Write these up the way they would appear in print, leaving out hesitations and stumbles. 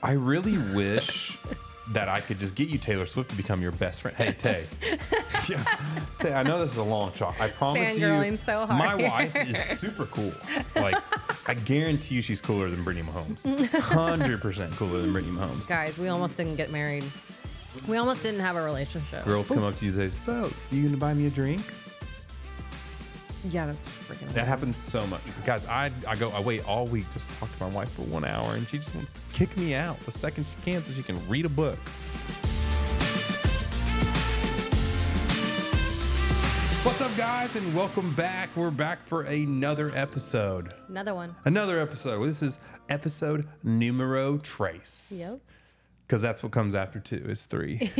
I really wish that I could just get you Taylor Swift to become your best friend. Hey, Tay. Yeah. Tay, I know this is a long shot. I promise you, so hard. my wife is super cool. Like, I guarantee you she's cooler than Britany Mahomes. 100% cooler than Britany Mahomes. Guys, we almost didn't get married. We almost didn't have a relationship. Girls come up to you and say, so, you going to buy me a drink? Yeah, that's freaking weird. That happens so much. Guys, I wait all week just to talk to my wife for 1 hour, and she just wants to kick me out the second she can so she can read a book. What's up, guys, and welcome back. We're back for another episode. Another episode. This is episode numero tres. Yep. Because that's what comes after 2 is 3.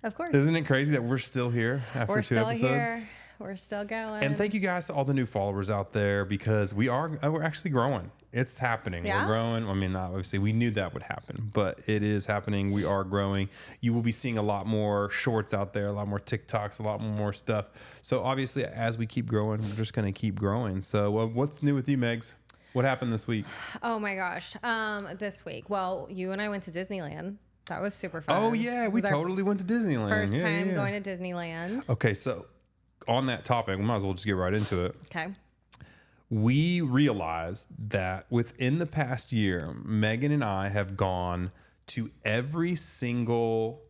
Of course. Isn't it crazy that we're still here after 2 episodes? Here. We're still going. And thank you guys to all the new followers out there because we're actually growing. It's happening. Yeah? We're growing. I mean, obviously we knew that would happen, but it is happening. We are growing. You will be seeing a lot more shorts out there, a lot more TikToks, a lot more stuff. So obviously as we keep growing, we're just going to keep growing. So what's new with you, Megs? What happened this week? Oh my gosh. This week. Well, you and I went to Disneyland. That was super fun. Oh yeah, we totally went to Disneyland. First time going to Disneyland. Okay, so on that topic, we might as well just get right into it. Okay. We realized that within the past year, Megan and I have gone to every single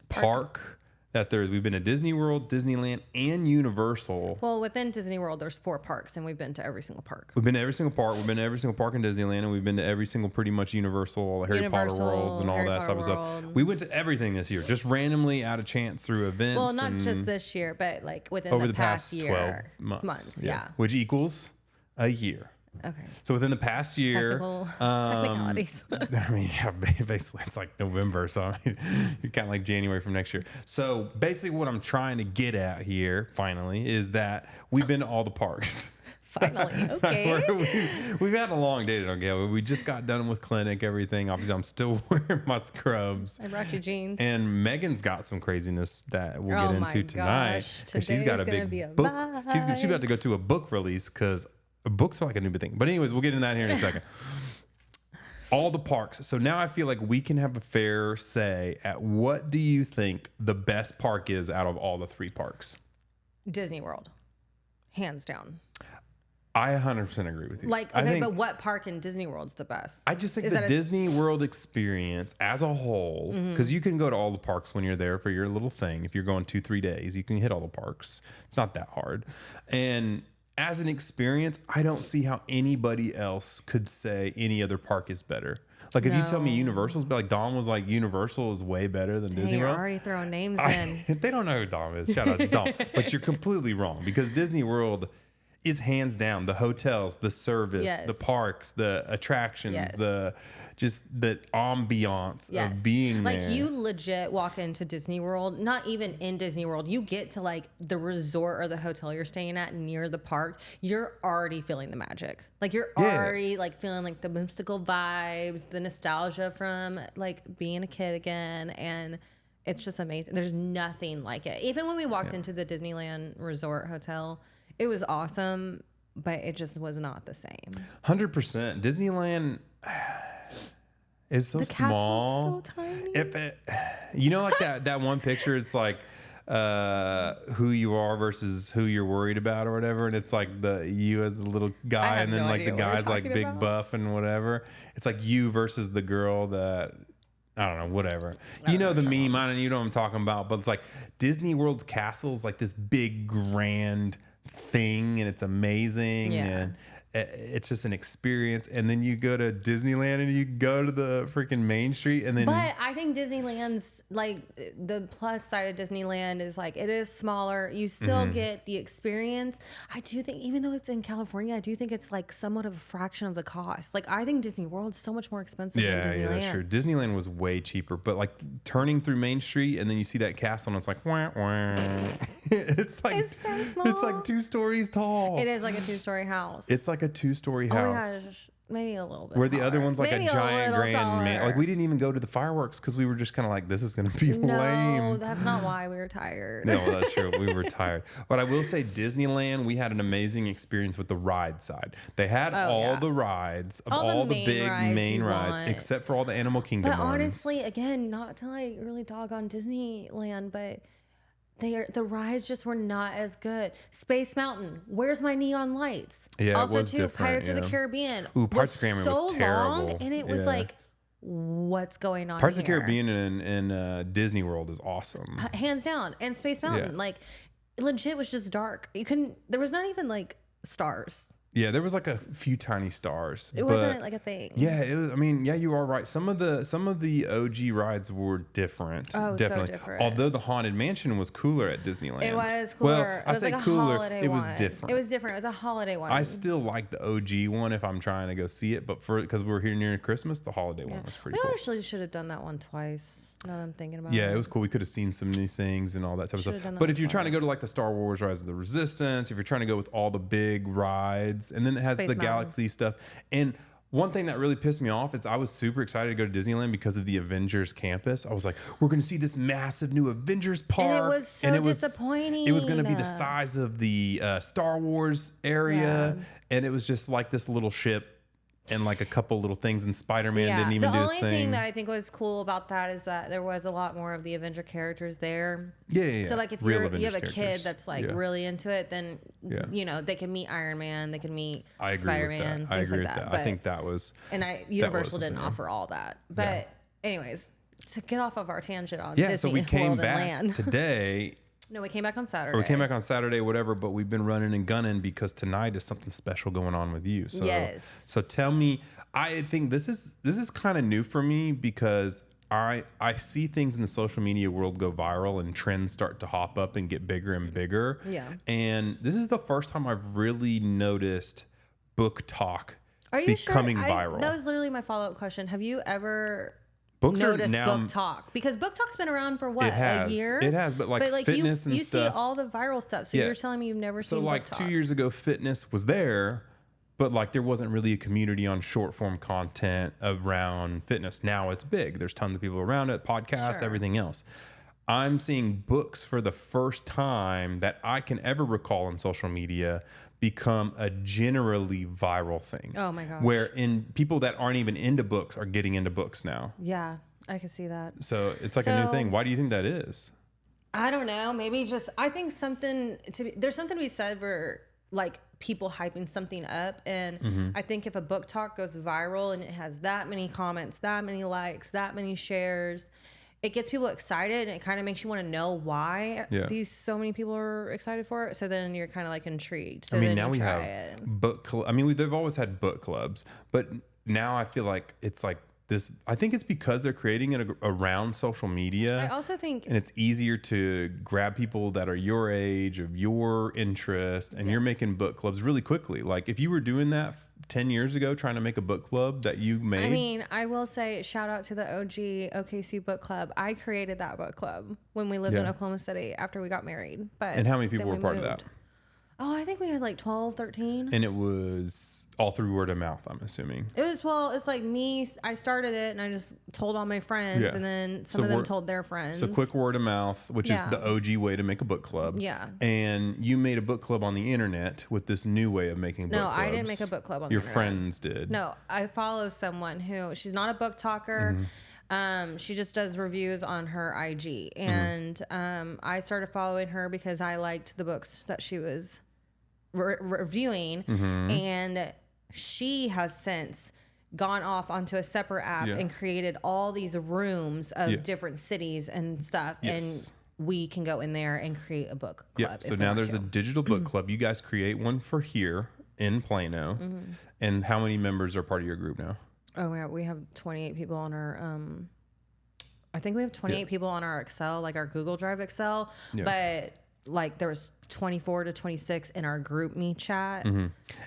park that there is. We've been to Disney World, Disneyland, and Universal. Well, within Disney World, there's 4 parks, and we've been to every single park. We've been to every single park. We've been to every single park in Disneyland, and we've been to every single pretty much Universal, all the Harry Potter worlds, and all that type of stuff. We went to everything this year, just randomly out of chance through events. Well, not just this year, but like within over the past year, 12 months. Yeah. Which equals a year. Okay. So within the past year, technicalities. I mean, yeah, basically it's like November, so I mean, you're kind of like January from next year. So basically, what I'm trying to get at here, finally, is that we've been to all the parks. Finally, okay. We've had a long day today. We just got done with clinic, everything. Obviously, I'm still wearing my scrubs. I brought you jeans. And Megan's got some craziness that we'll get into tonight. Today's she's got a big book. She's about to go to a book release because books are like a new thing. But anyways, we'll get into that here in a second. All the parks. So now I feel like we can have a fair say at what do you think the best park is out of all the 3 parks? Disney World. Hands down. I 100% agree with you. Like, okay, but what park in Disney World's the best? I just think the Disney World experience as a whole, because you can go to all the parks when you're there for your little thing. If you're going 2-3 days, you can hit all the parks. It's not that hard. And as an experience, I don't see how anybody else could say any other park is better. Like, if you tell me Universal's, but like Dom was like, Universal is way better than Disney World. You're already throwing names in. They don't know who Dom is. Shout out to Dom. But you're completely wrong because Disney World is hands down the hotels, the service, the parks, the attractions, the ambiance of being there. Like, you legit walk into Disney World, not even in Disney World, you get to like the resort or the hotel you're staying at near the park, you're already feeling the magic. Like, you're already like feeling like the mystical vibes, the nostalgia from like being a kid again, and it's just amazing. There's nothing like it. Even when we walked into the Disneyland Resort Hotel, it was awesome, but it just was not the same. 100%. Disneyland is so small. So tiny. You know, like that one picture, it's like who you are versus who you're worried about or whatever, and it's like you as the little guy, and then like the guy's like big buff and whatever. It's like you versus the girl that, I don't know, whatever. You know the meme, and you know what I'm talking about, but it's like Disney World's castle is like this big grand thing, and it's amazing, and it's just an experience. And then you go to Disneyland and you go to the freaking Main Street, and then but I think Disneyland's like the plus side of Disneyland is like it is smaller. You still get the experience. I do think, even though it's in California, I do think it's like somewhat of a fraction of the cost. Like, I think Disney World's so much more expensive than Disneyland. Yeah, that's true. Disneyland was way cheaper, but like turning through Main Street and then you see that castle and it's like wah, wah. It's so small. It's like 2 stories tall. It is like a 2-story house. It's like a 2-story house. Oh my gosh. Maybe a little bit. Were the other ones like maybe a giant grand taller. man? Like we didn't even go to the fireworks because we were just kind of like, this is going to be lame. No, that's not why we were tired. No, that's true. We were tired. But I will say Disneyland, we had an amazing experience with the ride side. They had all the rides of all the big main rides except for all the Animal Kingdom ones. But honestly, again, not to like really dog on Disneyland, but the rides just were not as good. Space Mountain, where's my neon lights? Yeah, also it was too, different, Pirates of the Caribbean. Ooh, Pirates of the Caribbean was terrible. Long, and it was like, what's going on Pirates here? of the Caribbean in Disney World is awesome. Hands down. And Space Mountain, like, legit was just dark. There was not even like stars. Yeah, there was like a few tiny stars. It wasn't like a thing. Yeah, it was. I mean, yeah, you are right. Some of the OG rides were different. Oh, definitely. so different. Although the Haunted Mansion was cooler at Disneyland. It was cooler. Well, it was like a holiday it was one. different. It was different. It was a holiday one. I still like the OG one if I'm trying to go see it, but because we're here near Christmas, the holiday one was pretty cool. We actually should have done that one twice. Now that I'm thinking about it. Yeah, it was cool. We could have seen some new things and all that type of stuff. But if you're trying to go to like the Star Wars Rise of the Resistance, if you're trying to go with all the big rides, and then it has the Galaxy stuff. And one thing that really pissed me off is I was super excited to go to Disneyland because of the Avengers campus. I was like, we're going to see this massive new Avengers park. And it was so disappointing. It was going to be the size of the Star Wars area. Yeah. And it was just like this little ship and like a couple little things, and Spider-Man didn't even do his thing. The only thing that I think was cool about that is that there was a lot more of the Avenger characters there. Yeah. So like if you have a kid that's like really into it, then you know they can meet Iron Man, they can meet Spider-Man. I agree with that. I think that was. And Universal didn't offer all that. But anyways, to get off of our tangent on Disney so we came World back and Land. Today. No, we came back on Saturday. Or we came back on Saturday, whatever, but we've been running and gunning because tonight is something special going on with you. So, So tell me, I think this is kind of new for me because I see things in the social media world go viral and trends start to hop up and get bigger and bigger. Yeah. And this is the first time I've really noticed book talk becoming viral. That was literally my follow-up question. Have you ever noticed book talk? Because book talk's been around for what, a year? It has, but fitness and you stuff. You see all the viral stuff. So you're telling me you've never seen book talk. 2 years ago, fitness was there, but like there wasn't really a community on short form content around fitness. Now it's big. There's tons of people around it, podcasts, everything else. I'm seeing books for the first time that I can ever recall on social media become a generally viral thing. Oh my gosh. Where people that aren't even into books are getting into books now. Yeah, I can see that. So it's like a new thing. Why do you think that is? I don't know. Maybe I think there's something to be said for like people hyping something up. And I think if a book talk goes viral and it has that many comments, that many likes, that many shares, it gets people excited, and it kind of makes you want to know why so many people are excited for it. So then you're kind of like intrigued. So now we have book club. they've always had book clubs, but now I feel like it's like this. I think it's because they're creating it around social media. I also think, and it's easier to grab people that are your age, of your interest, and you're making book clubs really quickly. Like if you were doing that 10 years ago, trying to make a book club that you made. I mean, I will say shout out to the OG OKC book club. I created that book club when we lived in Oklahoma City after we got married. And how many people were part of that? Oh, I think we had like 12, 13. And it was all through word of mouth, I'm assuming. It's like me. I started it and I just told all my friends, and then some of them told their friends. So quick word of mouth, which is the OG way to make a book club. Yeah. And you made a book club on the internet with this new way of making book clubs. No, I didn't make a book club on the internet. Your friends did. No, I follow someone she's not a book talker. She just does reviews on her IG. And I started following her because I liked the books that she was reviewing, and she has since gone off onto a separate app and created all these rooms of different cities and stuff, and we can go in there and create a book club. So now there's a digital book club. You guys create one for here in Plano. And how many members are part of your group now? Oh yeah, we have 28 people on our I think we have 28 people on our Excel, like our Google Drive Excel, but like there was 24 to 26 in our group me chat.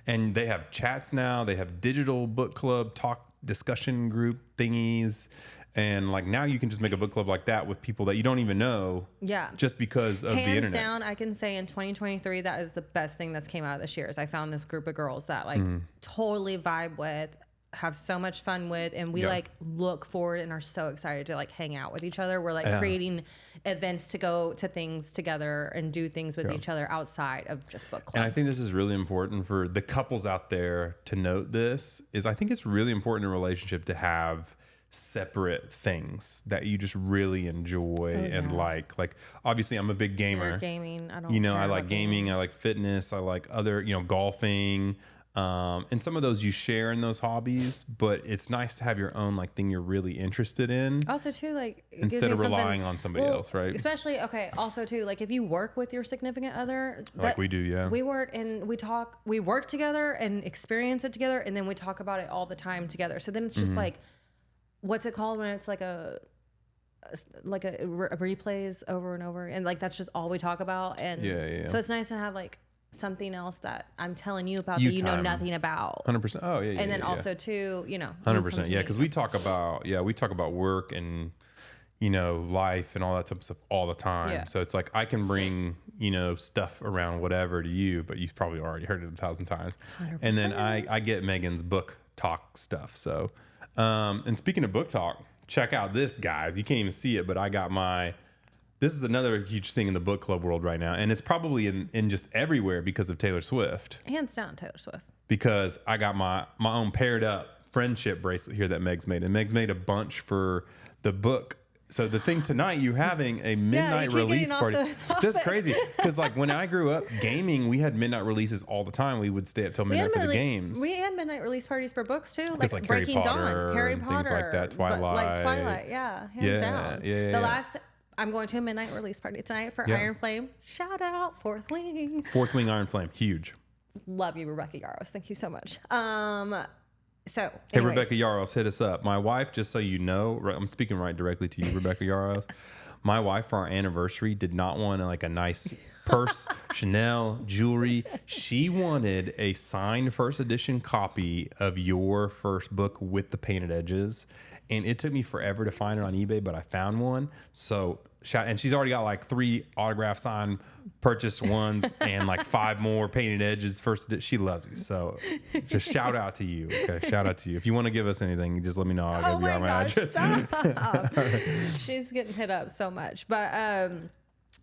And they have chats now. They have digital book club talk discussion group thingies. And like now you can just make a book club like that with people that you don't even know. Yeah. Just because of the internet. Hands down, I can say in 2023, that is the best thing that's came out of this year is I found this group of girls that like totally vibe with. have so much fun with, and we like look forward and are so excited to like hang out with each other. We're like creating events to go to things together and do things with each other outside of just book club. And I think this is really important for the couples out there to note. This is, I think it's really important in a relationship to have separate things that you just really enjoy and like obviously I'm a big gamer. Gaming, I don't I like gaming, I like fitness, I like other, golfing. And some of those you share in those hobbies, but it's nice to have your own like thing you're really interested in. Also too, like instead of relying on somebody else, right? Especially also too, like if you work with your significant other, like we do, we work and we work together and experience it together, and then we talk about it all the time together. So then it's just like, what's it called when it's like a replays over and over, and like that's just all we talk about. And so it's nice to have like something else that I'm telling you about that you know nothing about. 100%. Oh yeah. And then also too, 100%. Yeah, because we talk about work and life and all that type of stuff all the time. Yeah. So it's like I can bring stuff around whatever to you, but you've probably already heard it 1,000 times. 100%. And then I get Megan's book talk stuff. So and speaking of book talk, check out this, guys. You can't even see it, but I got this is another huge thing in the book club world right now. And it's probably in just everywhere because of Taylor Swift. Hands down, Taylor Swift. Because I got my own paired up friendship bracelet here that Meg's made. And Meg's made a bunch for the book. So the thing tonight, you having a midnight release party. That's crazy. Because like when I grew up gaming, we had midnight releases all the time. We would stay up till midnight for the games. We had midnight release parties for books too, like Harry Breaking Potter, Dawn, Harry Potter, things like that, Twilight. Hands down. Yeah. I'm going to a midnight release party tonight for Iron Flame. Shout out Fourth Wing. Fourth Wing Iron Flame, huge. Love you, Rebecca Yaros. Thank you so much. So, hey, Rebecca Yaros, hit us up. My wife, just so you know, I'm speaking right directly to you, Rebecca Yaros. My wife, for our anniversary, did not want like a nice purse, Chanel, jewelry. She wanted a signed first edition copy of your first book with the painted edges. And it took me forever to find it on eBay, but I found one. So, and she's already got like 3 autograph signed purchased ones and like 5 more painted edges. She loves you. So just shout out to you. Okay. Shout out to you. If you want to give us anything, just let me know. I'll give you my address. Stop. She's getting hit up so much. But,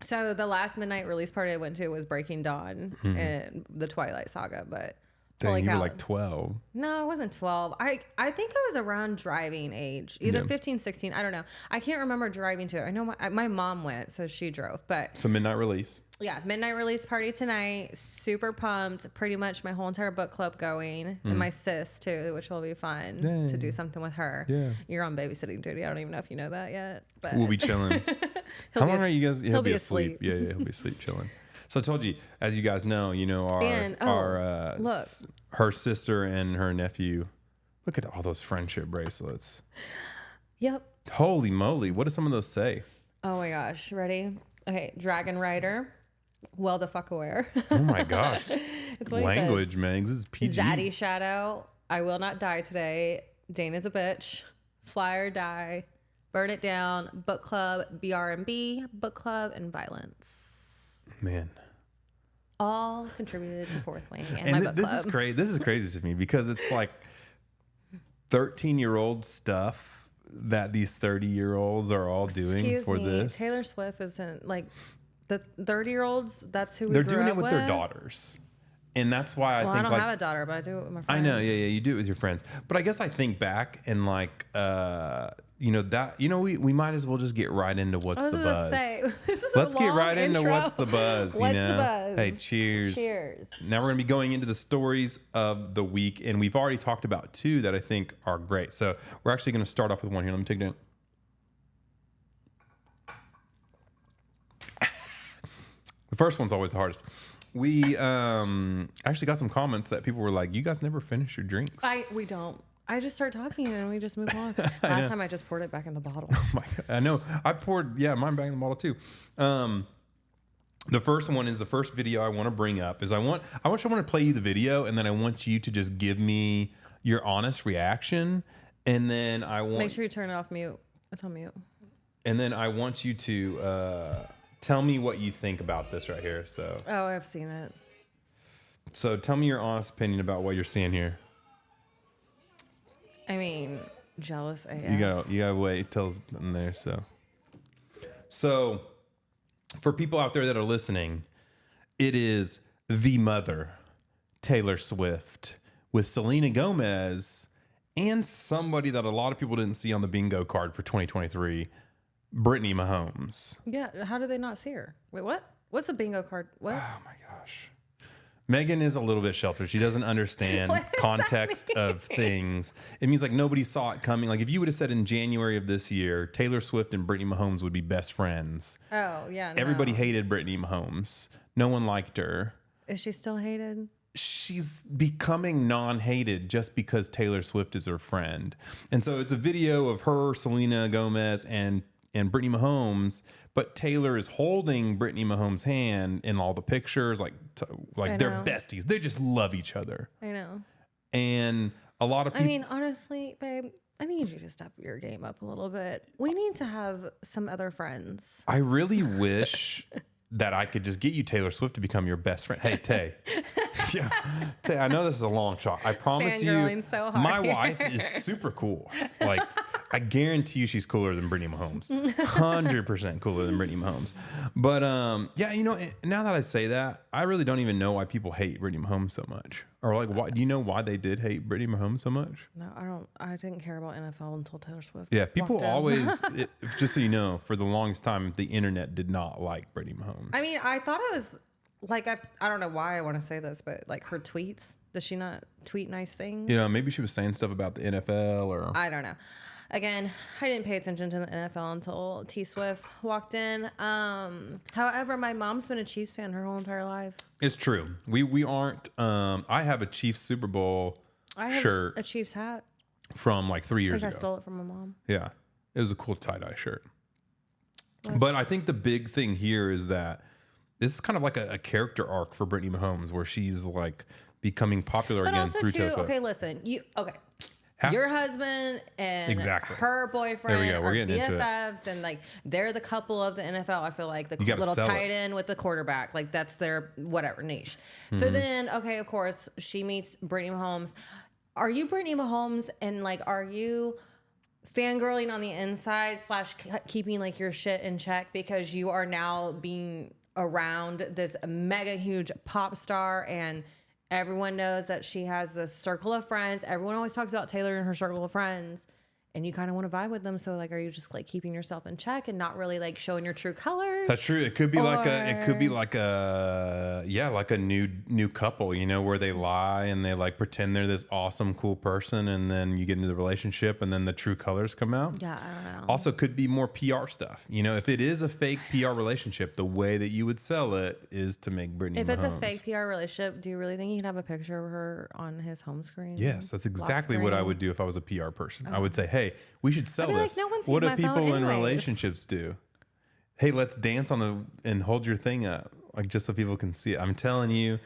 so the last midnight release party I went to was Breaking Dawn and the Twilight Saga, but dang, you were like 12. No, I wasn't 12. I think I was around driving age, either 15, 16. I don't know. I can't remember driving to it. I know my mom went, so she drove. But so midnight release. Yeah, midnight release party tonight. Super pumped. Pretty much my whole entire book club going, and my sis too, which will be fun to do something with her. Yeah, you're on babysitting duty. I don't even know if you know that yet, but we'll be chilling. How long are you guys? He'll be asleep. Yeah, he'll be asleep chilling. So I told you, as you guys know, her sister and her nephew. Look at all those friendship bracelets. Yep. Holy moly! What do some of those say? Oh my gosh! Ready? Okay, Dragon Rider. Well, the fuck aware. Oh my gosh! It's what language, he says. man. This is PG. Zaddy Shadow. I will not die today. Dana's a bitch. Fly or die. Burn it down. Book club. BRB. Book club and violence. Man. All contributed to Fourth Wing and my book club. This is crazy. This is crazy to me because it's like 13-year-old stuff that these 30-year-olds are all doing for this. Taylor Swift isn't like the 30-year-olds. That's who they're doing it with their daughters. And that's why I think I don't have a daughter, but I do it with my friends. I know, yeah, you do it with your friends. But I guess I think back and like, we might as well just get right into what's the buzz. Let's get right into what's the buzz. What's the buzz? Hey, cheers. Cheers. Now we're going to be going into the stories of the week, and we've already talked about 2 that I think are great. So we're actually going to start off with one here. Let me take it in. The first one's always the hardest. We actually got some comments that people were like, "You guys never finish your drinks." We don't. I just start talking and we just move on. Last time I just poured it back in the bottle. Oh my God. I know. I poured mine back in the bottle too. The first one is the first video I want to bring up. Is I want to play you the video and then I want you to just give me your honest reaction, and then I want make sure you turn it off mute. It's on mute. And then I want you to tell me what you think about this right here. So. Oh, I've seen it. So tell me your honest opinion about what you're seeing here. I mean, jealous AF. You gotta wait till it's in there. So for people out there that are listening, it is the mother, Taylor Swift, with Selena Gomez and somebody that a lot of people didn't see on the bingo card for 2023, Britany Mahomes. Yeah, how do they not see her? Wait, what? What's a bingo card? What? Oh my gosh. Megan is a little bit sheltered. She doesn't understand context of things. It means like nobody saw it coming. Like if you would have said in January of this year, Taylor Swift and Britany Mahomes would be best friends. Oh, yeah. No. Everybody hated Britany Mahomes. No one liked her. Is she still hated? She's becoming non-hated just because Taylor Swift is her friend. And so it's a video of her, Selena Gomez, and Britany Mahomes, but Taylor is holding Britany Mahomes' hand in all the pictures, like they're besties. They just love each other. I know. And a lot of people... I mean, honestly, babe, I need you to step your game up a little bit. We need to have some other friends. I really wish that I could just get you Taylor Swift to become your best friend. Hey, Tay. Yeah. Tay, I know this is a long shot. I promise you, so hard. My wife is super cool. Like, I guarantee you she's cooler than Britany Mahomes. 100% cooler than Britany Mahomes. But, yeah, you know, now that I say that, I really don't even know why people hate Britany Mahomes so much. Or, like, why? Do you know why they did hate Britany Mahomes so much? No, I don't. I didn't care about NFL until Taylor Swift. Yeah, people always, just so you know, for the longest time, the internet did not like Britany Mahomes. I mean, I thought it was, like, I don't know why I want to say this, but, like, her tweets, does she not tweet nice things? You know, maybe she was saying stuff about the NFL or... I don't know. Again, I didn't pay attention to the NFL until T Swift walked in. However, my mom's been a Chiefs fan her whole entire life. It's true. We aren't. I have a Chiefs Super Bowl shirt. A Chiefs hat. From like 3 years ago. I stole it from my mom. Yeah. It was a cool tie-dye shirt. But I think the big thing here is that this is kind of like a character arc for Britany Mahomes where she's like becoming popular again through Taylor Swift. Okay, listen. Your husband and her boyfriend are BFFs, and like they're the couple of the NFL. I feel like the little tight end with the quarterback, like that's their whatever niche. Mm-hmm. So then, okay, of course, she meets Britany Mahomes. Are you Britany Mahomes, and like, are you fangirling on the inside / keeping like your shit in check because you are now being around this mega huge pop star and everyone knows that she has this circle of friends. Everyone always talks about Taylor and her circle of friends. And you kind of want to vibe with them. So, like, are you just, like, keeping yourself in check and not really, like, showing your true colors? That's true. It could be like a new couple, you know, where they lie and they, like, pretend they're this awesome, cool person. And then you get into the relationship and then the true colors come out. Yeah, I don't know. Also, could be more PR stuff. You know, if it is a fake PR relationship, the way that you would sell it is to make Britany Mahomes. If it's a fake PR relationship, do you really think he can have a picture of her on his home screen? Yes, that's exactly what I would do if I was a PR person. I would say, hey, we should sell this. Like, no one sees what do my people phone in relationships do? Hey, let's dance and hold your thing up, like just so people can see it. I'm telling you,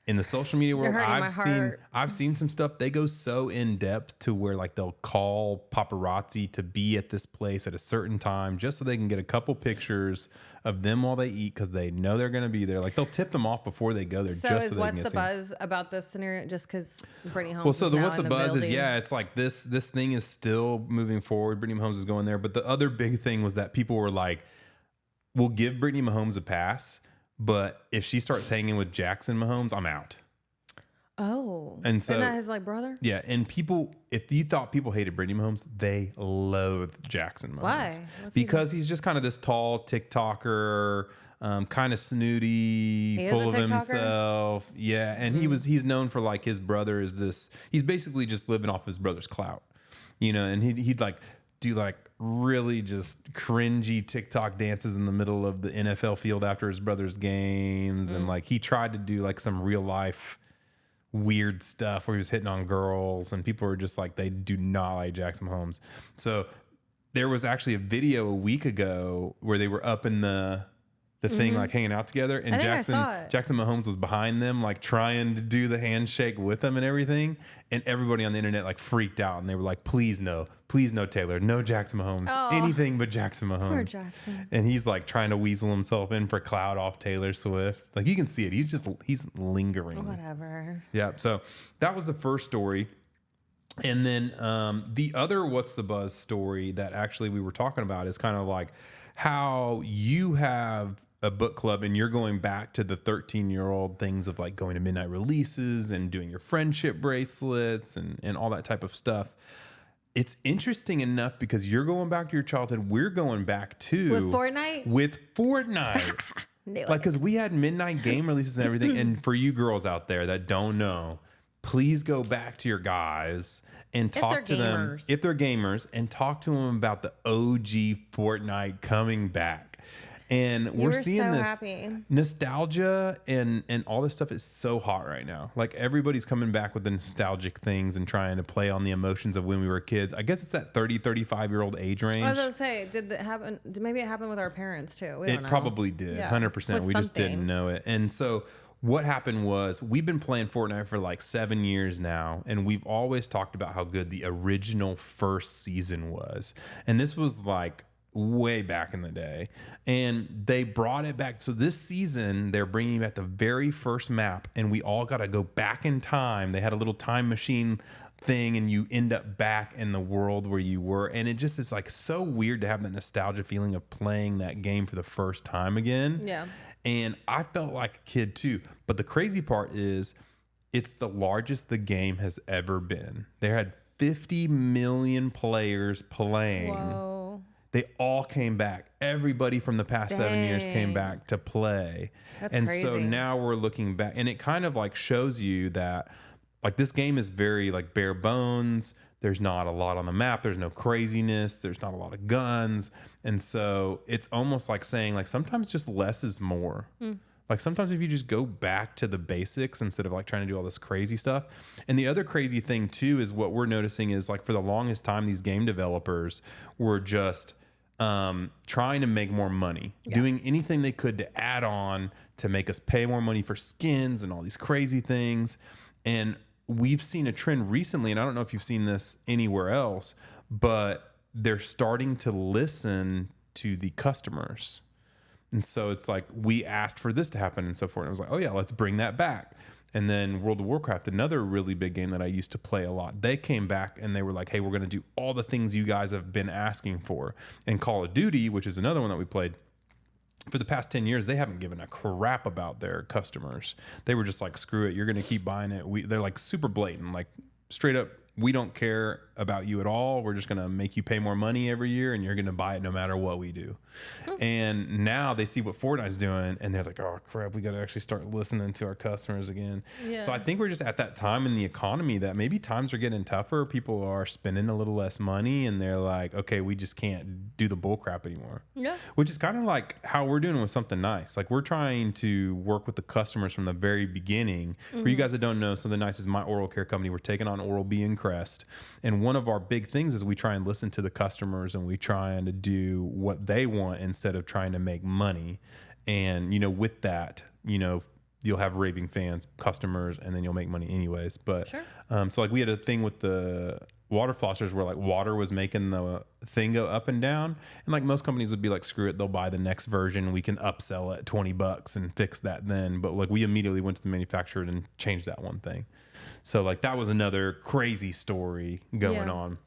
in the social media world, I've seen some stuff. They go so in depth to where like they'll call paparazzi to be at this place at a certain time just so they can get a couple pictures of them while they eat because they know they're going to be there. Like they'll tip them off before they go there. So just so what's the buzz about this scenario? Just because Britany Mahomes. Well, so what's the buzz building. is it's like this thing is still moving forward. Britany Mahomes is going there, but the other big thing was that people were like, "We'll give Britany Mahomes a pass, but if she starts hanging with Jackson Mahomes, I'm out." Oh, and so isn't that his like brother? Yeah, and people, if you thought people hated Britany Mahomes, they loathe Jackson Mahomes. Why? Because he's just kind of this tall TikToker, kind of snooty, full of himself. Yeah, and he's known for like his brother is this. He's basically just living off his brother's clout, you know. And he'd like do like really just cringy TikTok dances in the middle of the NFL field after his brother's games, and like he tried to do like some real life weird stuff where he was hitting on girls, and people were just like, they do not like Jackson Mahomes. So there was actually a video a week ago where they were up in the thing like hanging out together, and Jackson Mahomes was behind them like trying to do the handshake with them and everything, and everybody on the internet like freaked out, and they were like, please no Taylor, no Jackson Mahomes, anything but Jackson Mahomes. Poor Jackson. And he's like trying to weasel himself in for clout off Taylor Swift. Like you can see it, he's lingering. Whatever. Yeah, so that was the first story. And then the other What's the Buzz story that actually we were talking about is kind of like how you have a book club and you're going back to the 13-year-old things of like going to midnight releases and doing your friendship bracelets and all that type of stuff. It's interesting enough because you're going back to your childhood. We're going back to With Fortnite? With Fortnite. Like, because we had midnight game releases and everything. And for you girls out there that don't know, please go back to your guys and talk to them if they're gamers and talk to them about the OG Fortnite coming back. And we're seeing this nostalgia and all this stuff is so hot right now. Like everybody's coming back with the nostalgic things and trying to play on the emotions of when we were kids. I guess it's that 30, 35-year-old age range. I was going to say, did it happen? Maybe it happened with our parents too. We don't know. Probably did. 100%. We just didn't know it. And so what happened was we've been playing Fortnite for like 7 years now, and we've always talked about how good the original first season was. And this was like way back in the day, and they brought it back. So this season they're bringing back the very first map, and we all got to go back in time. They had a little time machine thing, and you end up back in the world where you were, and it just is like so weird to have that nostalgia feeling of playing that game for the first time again. And I felt like a kid too. But the crazy part is it's the largest the game has ever been. They had 50 million players playing. Whoa. They all came back. Everybody from the past 7 years came back to play. That's and crazy. So now we're looking back, and it kind of like shows you that like this game is very like bare bones. There's not a lot on the map. There's no craziness. There's not a lot of guns. And so it's almost like saying like sometimes just less is more. Like sometimes if you just go back to the basics instead of like trying to do all this crazy stuff. And the other crazy thing too is what we're noticing is like for the longest time, these game developers were just trying to make more money, doing anything they could to add on to make us pay more money for skins and all these crazy things. And we've seen a trend recently, and I don't know if you've seen this anywhere else, but they're starting to listen to the customers. And so it's like, we asked for this to happen and so forth. And I was like, oh yeah, let's bring that back. And then World of Warcraft, another really big game that I used to play a lot, they came back and they were like, hey, we're going to do all the things you guys have been asking for. And Call of Duty, which is another one that we played, for the past 10 years, they haven't given a crap about their customers. They were just like, screw it, you're going to keep buying it. They're like super blatant, like straight up, we don't care about you at all. We're just going to make you pay more money every year, and you're going to buy it no matter what we do. And now they see what Fortnite's doing, and they're like, oh, crap, we got to actually start listening to our customers again. So I think we're just at that time in the economy that maybe times are getting tougher. People are spending a little less money, and they're like, okay, we just can't do the bull crap anymore. Which is kind of like how we're doing with something nice. Like we're trying to work with the customers from the very beginning. For you guys that don't know, Something Nice is my oral care company. We're taking on Oral-B and Crest. And one of our big things is we try and listen to the customers, and we try to do what they want instead of trying to make money. And, you know, with that, you know, you'll have raving fans, customers, and then you'll make money anyways. But so like we had a thing with the water flossers where like water was making the thing go up and down. And like most companies would be like, screw it, they'll buy the next version. We can upsell at $20 and fix that then. But like we immediately went to the manufacturer and changed that one thing. So like that was another crazy story going on.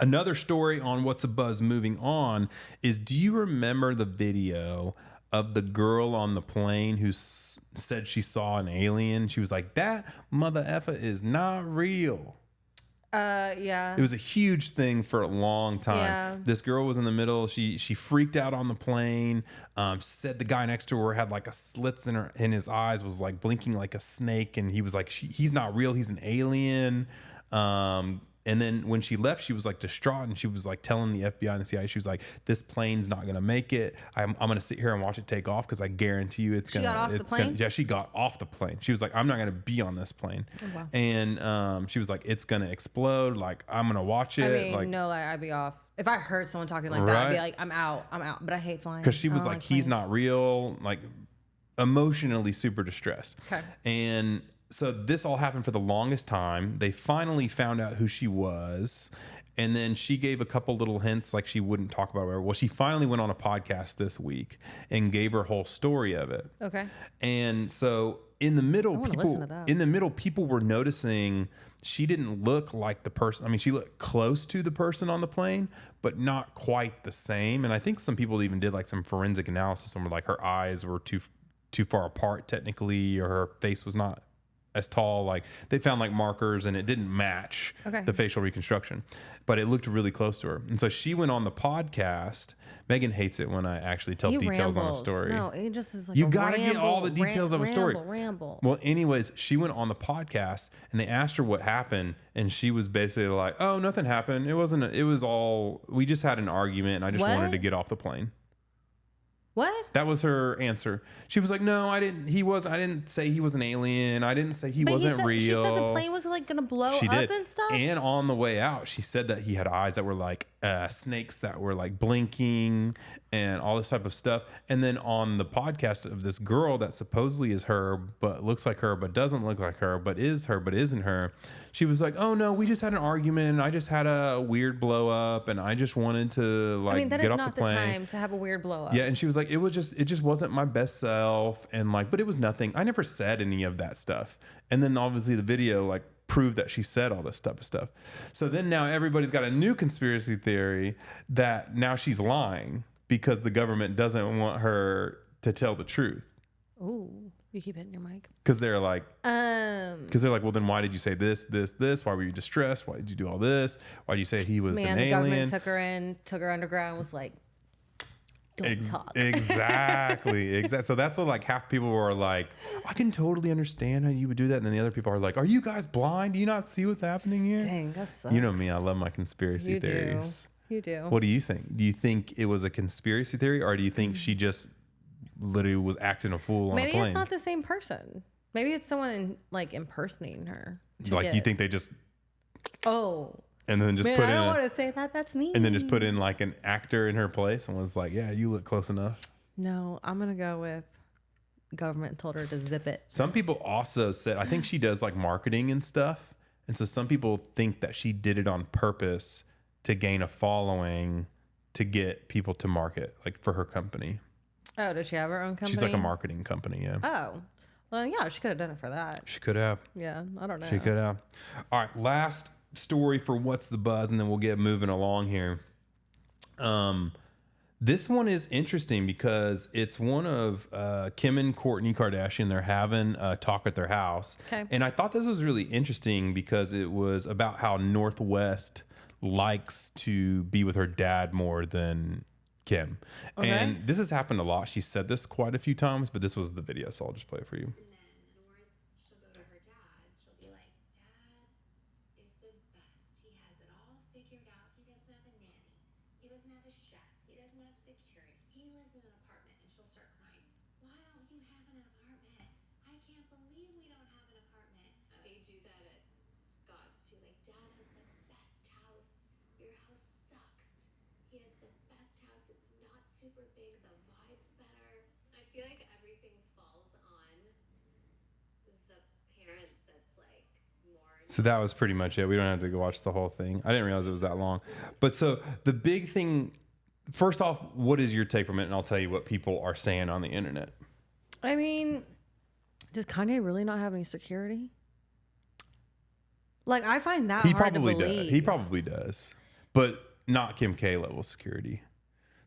Another story on What's the Buzz moving on is, do you remember the video of the girl on the plane who said she saw an alien? She was like, that mother effer is not real. It was a huge thing for a long time. This girl was in the middle. She freaked out on the plane. Said the guy next to her had like a slits in his eyes, was like blinking like a snake, and he was like, he's not real, he's an alien. And then when she left, she was like distraught, and she was like telling the FBI and the CIA, she was like, this plane's not going to make it. I'm going to sit here and watch it take off because I guarantee you it's going to. She got off the plane? Yeah, she got off the plane. She was like, I'm not going to be on this plane. Oh, wow. And she was like, it's going to explode. Like, I'm going to watch it. I mean, like, no, like, I'd be off. If I heard someone talking like that, I'd be like, I'm out. But I hate flying. Because she was like, he's not real. Like, emotionally super distressed. Okay. And so this all happened for the longest time. They finally found out who she was, And then she gave a couple little hints like she wouldn't talk about her. Well, she finally went on a podcast this week and gave her whole story of it. Okay. And so in the middle, people were noticing she didn't look like the person. I mean, she looked close to the person on the plane, but not quite the same. And I think some people even did like some forensic analysis and were like her eyes were too far apart technically, or her face was not as tall. Like they found like markers and it didn't match the facial reconstruction, but it looked really close to her. And so she went on the podcast. Megan hates it when I actually tell details on a story. No, it just is like you got to get all the details of a story. Ramble. Well, anyways, she went on the podcast and they asked her what happened. And she was basically like, oh, nothing happened. It was all, we just had an argument and I just wanted to get off the plane. What? That was her answer. She was like, no, I didn't say he was an alien. I didn't say he wasn't real. She said the plane was like going to blow up and stuff. And on the way out, she said that he had eyes that were like snakes that were like blinking and all this type of stuff. And then on the podcast of this girl that supposedly is her, but looks like her, but doesn't look like her, but is her, but isn't her. She was like, oh no, we just had an argument. I just had a weird blow up and I just wanted to like get off the plane. That is not the time to have a weird blow up. Yeah. And she was like, it just wasn't my best self. And like, but it was nothing. I never said any of that stuff. And then obviously the video like proved that she said all this type of stuff. So then now everybody's got a new conspiracy theory that now she's lying because the government doesn't want her to tell the truth. Ooh, you keep hitting your mic. Because they're like, well, then why did you say this? Why were you distressed? Why did you do all this? Why did you say he was an alien? The government took her underground and was like, don't talk. Exactly. So that's what like half people were like, I can totally understand how you would do that. And then the other people are like, are you guys blind? Do you not see what's happening here? Dang, that sucks. You know me. I love my conspiracy theories. You do. What do you think? Do you think it was a conspiracy theory or do you think she just literally was acting a fool on a plane? Maybe it's not the same person. Maybe it's someone like impersonating her. Like you think they just... Oh... And then just I don't want to say that. That's me. And then just put in like an actor in her place and was like, yeah, you look close enough. No, I'm going to go with government told her to zip it. Some people also said, I think she does like marketing and stuff. And so some people think that she did it on purpose to gain a following to get people to market, like for her company. Oh, does she have her own company? She's like a marketing company, yeah. Oh. Well, yeah, she could have done it for that. She could have. Yeah, I don't know. She could have. All right, last story for What's the Buzz, and then we'll get moving along here. This one is interesting because it's one of Kim and Kourtney Kardashian. They're having a talk at their house. Okay. And I thought this was really interesting because it was about how Northwest likes to be with her dad more than Kim. Okay. And this has happened a lot. She said this quite a few times, but this was the video, so I'll just play it for you. Super big, the vibe's better. I feel like everything falls on the parent that's like more. So that was pretty much it. We don't have to go watch the whole thing. I didn't realize it was that long. But so the big thing, first off, what is your take from it? And I'll tell you what people are saying on the internet. I mean, does Kanye really not have any security? Like, I find that hard to believe. He probably does. But not Kim K level security.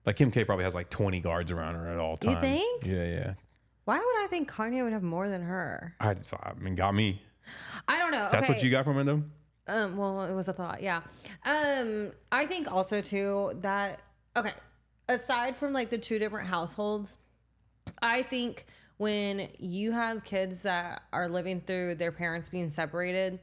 Like Kim K probably has like 20 guards around her at all times. You think? Yeah. Why would I think Kanye would have more than her? I mean, got me. I don't know. That's what you got from it though? Well, it was a thought. Yeah. I think also too that, okay, aside from like the two different households, I think when you have kids that are living through their parents being separated,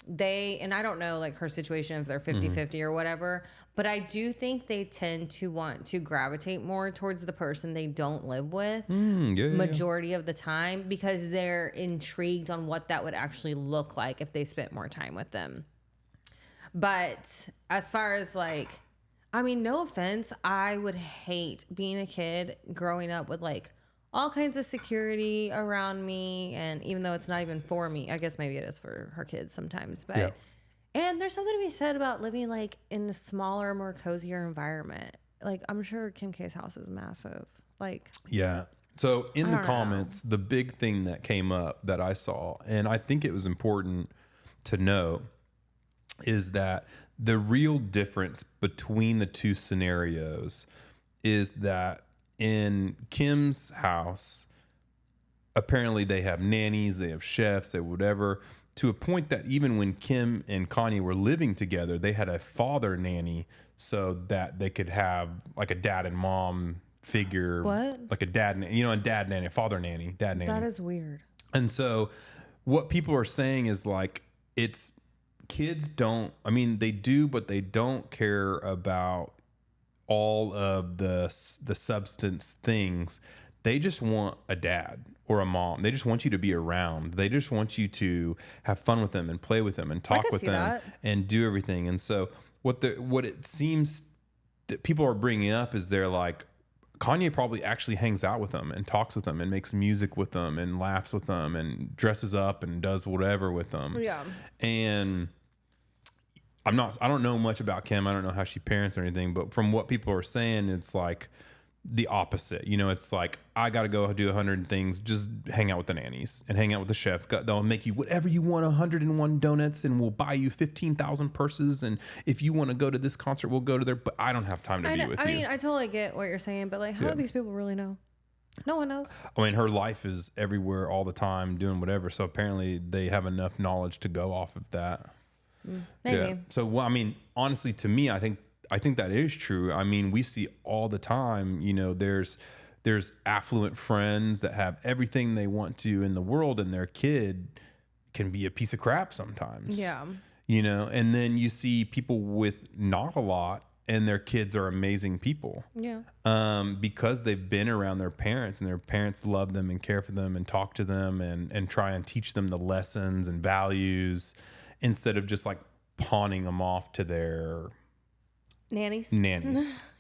and I don't know like her situation if they're 50-50 or whatever, but I do think they tend to want to gravitate more towards the person they don't live with majority of the time because they're intrigued on what that would actually look like if they spent more time with them. But as far as like, I mean, no offense, I would hate being a kid growing up with like all kinds of security around me. And even though it's not even for me, I guess maybe it is for her kids sometimes, but And there's something to be said about living like in a smaller, more cozier environment. Like I'm sure Kim K's house is massive. Like yeah. So in the don't know. comments, the big thing that came up that I saw, and I think it was important to know, is that the real difference between the two scenarios is that in Kim's house, apparently they have nannies, they have chefs, they whatever, to a point that even when Kim and Kanye were living together, they had a father nanny so that they could have like a dad and mom figure. What? Like a dad, a dad nanny, a father nanny, dad nanny. That is weird. And so what people are saying is like, it's kids don't, I mean, they do, but they don't care about all of the substance things. They just want a dad or a mom. They just want you to be around. They just want you to have fun with them and play with them and talk with them and do everything. And so what it seems that people are bringing up is they're like, Kanye probably actually hangs out with them and talks with them and makes music with them and laughs with them and dresses up and does whatever with them. Yeah. And I don't know much about Kim. I don't know how she parents or anything, but from what people are saying, it's like the opposite. It's like, I got to go do 100 things. Just hang out with the nannies and hang out with the chef. They'll make you whatever you want, 101 donuts, and we'll buy you 15,000 purses. And if you want to go to this concert, we'll go to there. But I don't have time to be with you. I mean, I totally get what you're saying, but like, how do these people really know? No one knows. I mean, her life is everywhere all the time doing whatever. So apparently they have enough knowledge to go off of that. Maybe. Yeah. So, well, I mean, honestly, to me, I think that is true. I mean, we see all the time, there's affluent friends that have everything they want to in the world, and their kid can be a piece of crap sometimes. Yeah. And then you see people with not a lot and their kids are amazing people. Yeah. Because they've been around their parents and their parents love them and care for them and talk to them and try and teach them the lessons and values instead of just like pawning them off to their nannies.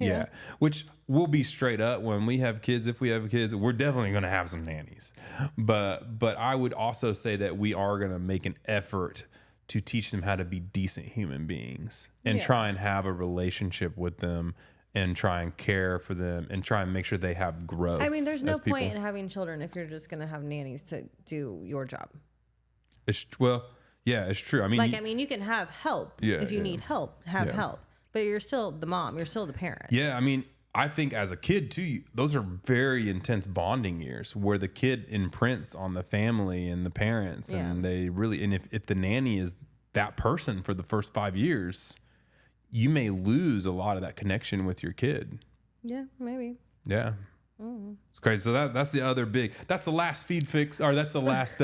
Yeah. Which we'll be straight up when we have kids. If we have kids, we're definitely going to have some nannies. But I would also say that we are going to make an effort to teach them how to be decent human beings and try and have a relationship with them and try and care for them and try and make sure they have growth. I mean, there's no point in having children if you're just going to have nannies to do your job. Yeah, it's true. I mean, you can have help if you need help, help, but you're still the mom, you're still the parent. Yeah. I mean, I think as a kid too, those are very intense bonding years where the kid imprints on the family and the parents and they really, and if the nanny is that person for the first 5 years, you may lose a lot of that connection with your kid. Yeah, maybe. Yeah. It's crazy. So that's the other that's the last feed fix, or that's the last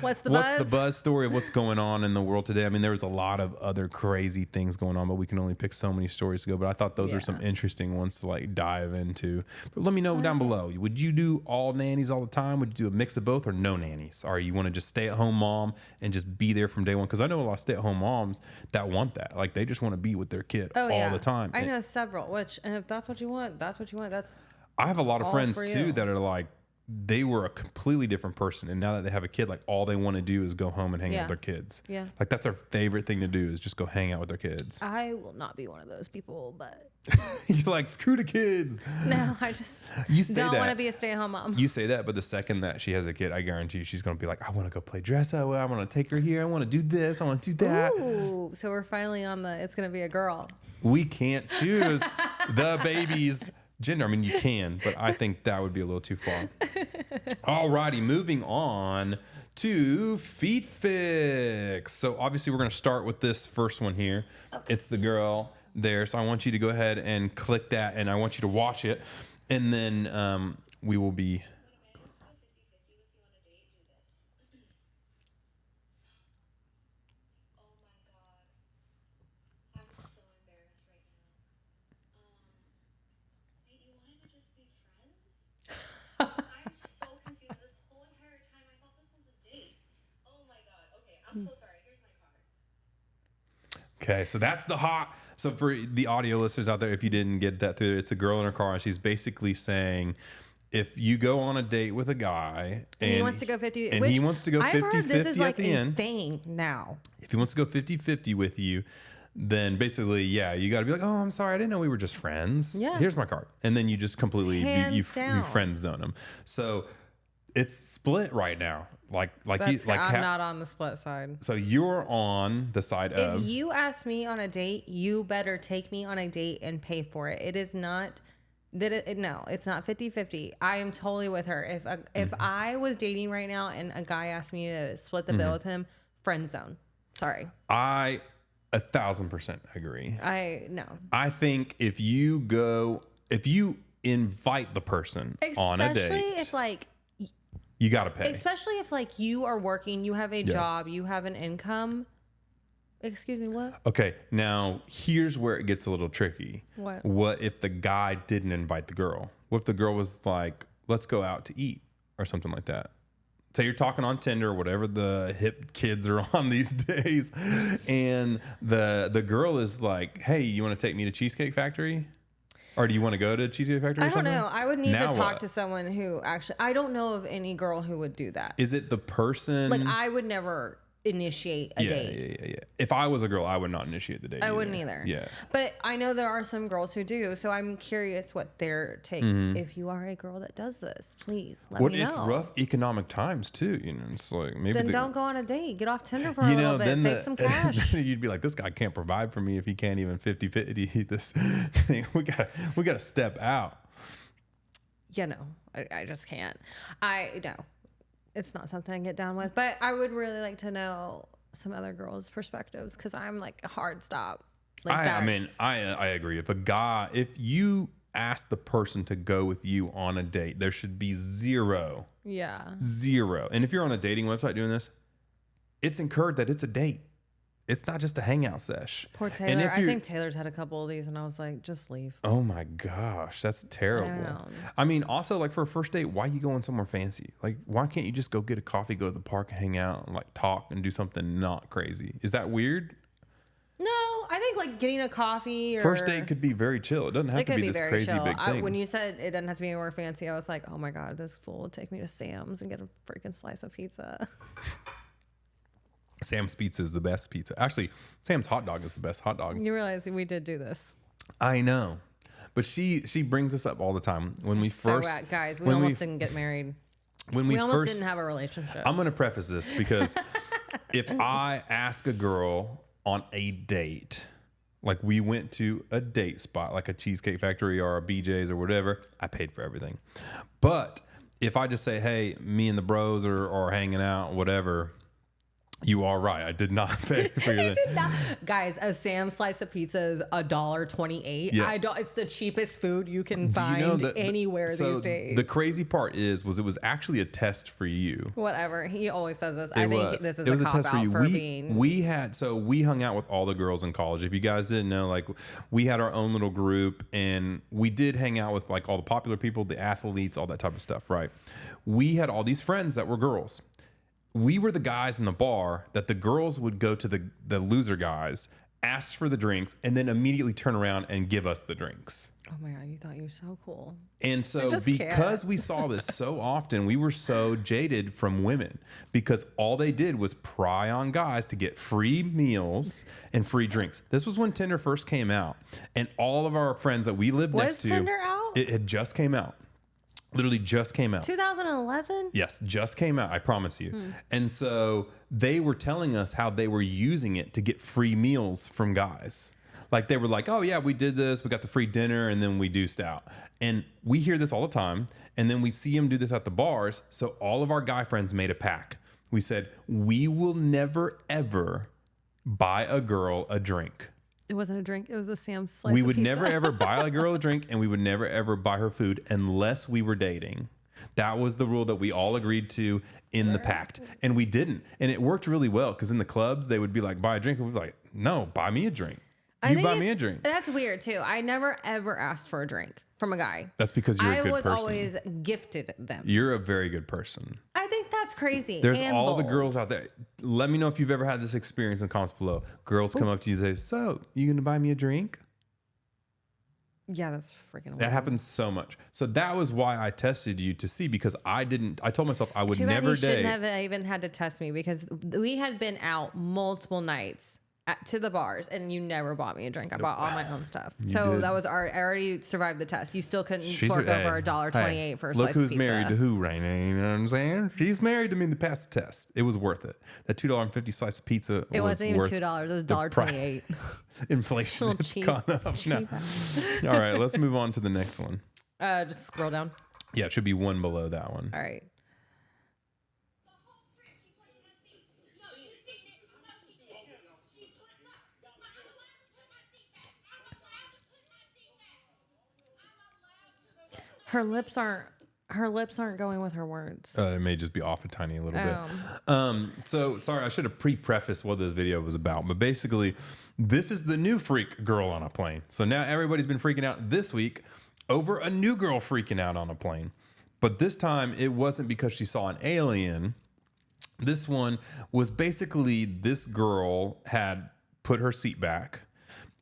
what's the buzz story of what's going on in the world today. I mean, there was a lot of other crazy things going on, but we can only pick so many stories to go. But I thought those are some interesting ones to like dive into. But let me know down below. Would you do all nannies all the time? Would you do a mix of both or no nannies? Or you want to just stay at home mom and just be there from day one? Because I know a lot of stay at home moms that want that. Like they just want to be with their kid all the time. I know several, and if that's what you want, that's what you want. I have a lot of friends too that are like, they were a completely different person. And now that they have a kid, like all they want to do is go home and hang out with their kids. Yeah. Like that's our favorite thing to do is just go hang out with their kids. I will not be one of those people, but you're like, screw the kids. No, I just don't want to be a stay-at-home mom. You say that, but the second that she has a kid, I guarantee you she's going to be like, I want to go play dress up. I want to take her here. I want to do this. I want to do that. Ooh, so we're finally on it's going to be a girl. We can't choose the baby's gender. I mean, you can, but I think that would be a little too far. Alrighty, moving on to Feet Fix. So obviously we're going to start with this first one here. Okay. It's the girl there. So I want you to go ahead and click that, and I want you to watch it, and then we will be... I'm so sorry. Here's my card. Okay, so that's the hot. So for the audio listeners out there, if you didn't get that through, it's a girl in her car, and she's basically saying, if you go on a date with a guy and he wants to go 50, and he wants to go 50-50 I've heard this is like at the a end, thing now. if he wants to go 50-50 with you, then basically, yeah, you got to be like, oh, I'm sorry, I didn't know we were just friends. Yeah. Here's my card. And then you just completely, you down. friend zone him. So it's split right now. I'm not on the split side. So you're on the side of. If you ask me on a date, you better take me on a date and pay for it. It is not no, it's not 50-50. I am totally with her. If I was dating right now and a guy asked me to split the bill with him, friend zone. Sorry. I 1,000% agree. No. I think if you invite the person on a date, especially if like you got to pay. Especially if like you are working, you have a job, you have an income. Excuse me, what? Okay, now here's where it gets a little tricky. What if the guy didn't invite the girl? What if the girl was like, let's go out to eat or something like that? Say you're talking on Tinder or whatever the hip kids are on these days, and the girl is like, hey, you want to take me to Cheesecake Factory? Or do you want to go to Cheesecake Factory? I don't know. I would need to talk to someone who actually. I don't know of any girl who would do that. Is it the person? Like I would never initiate a date. Yeah. If I was a girl, I would not initiate the date. I wouldn't either. Yeah. But I know there are some girls who do. So I'm curious what their take. If you are a girl that does this, please let me know. It's rough economic times too. You know, it's like maybe then don't go on a date. Get off Tinder for a little bit. Save some cash. You'd be like, this guy can't provide for me if he can't even 50-50 this thing. We got to step out. Yeah, no, I just can't. No. It's not something I get down with, but I would really like to know some other girls' perspectives because I'm like a hard stop. Like I agree. If you ask the person to go with you on a date, there should be zero. Yeah. Zero. And if you're on a dating website doing this, it's encouraged that it's a date. It's not just a hangout sesh. Poor Taylor. I think Taylor's had a couple of these, and I was like, just leave. Oh my gosh, that's terrible. I mean, also like for a first date, why are you going somewhere fancy? Like, why can't you just go get a coffee, go to the park, and hang out, and like talk and do something not crazy? Is that weird? No, I think like getting a coffee or first date could be very chill. It doesn't have to be this crazy chill. Big thing. When you said it doesn't have to be anywhere fancy, I was like, oh my God, this fool would take me to Sam's and get a freaking slice of pizza. Sam's pizza is the best pizza. Actually, Sam's hot dog is the best hot dog. You realize we did do this. I know. But she brings us up all the time. When we first... guys, we almost didn't get married. We almost didn't have a relationship. I'm going to preface this because if I ask a girl on a date, like we went to a date spot, like a Cheesecake Factory or a BJ's or whatever, I paid for everything. But if I just say, hey, me and the bros are hanging out, whatever... You are right. I did not pay for your thing. Guys, a Sam's slice of pizza is $1.28. Yeah. It's the cheapest food you can find anywhere these days. The crazy part was it was actually a test for you. Whatever. He always says this. I think this is a cop out for being. We hung out with all the girls in college. If you guys didn't know, like we had our own little group and we did hang out with like all the popular people, the athletes, all that type of stuff, right? We had all these friends that were girls. We were the guys in the bar that the girls would go to the loser guys, ask for the drinks, and then immediately turn around and give us the drinks. Oh my God, you thought you were so cool. And so because we saw this so often, we were so jaded from women because all they did was pry on guys to get free meals and free drinks. This was when Tinder first came out. And all of our friends that we lived next to. Was Tinder out? It had just came out. Literally just came out. 2011? Yes, just came out, I promise you. And so they were telling us how they were using it to get free meals from guys. Like they were like, oh yeah, we did this, we got the free dinner, and then we deuced out. And we hear this all the time, and then we see them do this at the bars. So all of our guy friends made a pact. We said, we will never, ever buy a girl a drink. It wasn't a drink. It was a Sam's slice We of would pizza. never, ever buy a girl a drink, and we would never, ever buy her food unless we were dating. That was the rule that we all agreed to in the pact. And we didn't. And it worked really well because in the clubs, they would be like, buy a drink. And we'd be like, no, buy me a drink. You buy me a drink. That's weird, too. I never, ever asked for a drink from a guy. That's because you're a good person. I was always gifted them. You're a very good person. I think that's crazy. There's all the girls out there. Let me know if you've ever had this experience in comments below. Girls come up to you and say, so, you going to buy me a drink? Yeah, that's freaking weird. That happens so much. So that was why I tested you to see, because I told myself I would Too bad never he date. shouldn't have even had to test me, because we had been out multiple nights to the bars, and you never bought me a drink. I bought all my own stuff. So did. that was I already survived the test. You still couldn't fork over $1.28 for a slice of pizza. Look who's married to who, Raina. You know what I'm saying? She's married to me to pass the test. It was worth it. That $2.50 slice of pizza. It wasn't even $2. It was $1.28. Inflation has gone up. No. All right, let's move on to the next one. Just scroll down. Yeah, it should be one below that one. All right. Her lips aren't going with her words. It may just be off a tiny little bit. So sorry, I should have pre-prefaced what this video was about, but basically this is the new freak girl on a plane. So now everybody's been freaking out this week over a new girl freaking out on a plane. But this time it wasn't because she saw an alien. This one was basically this girl had put her seat back,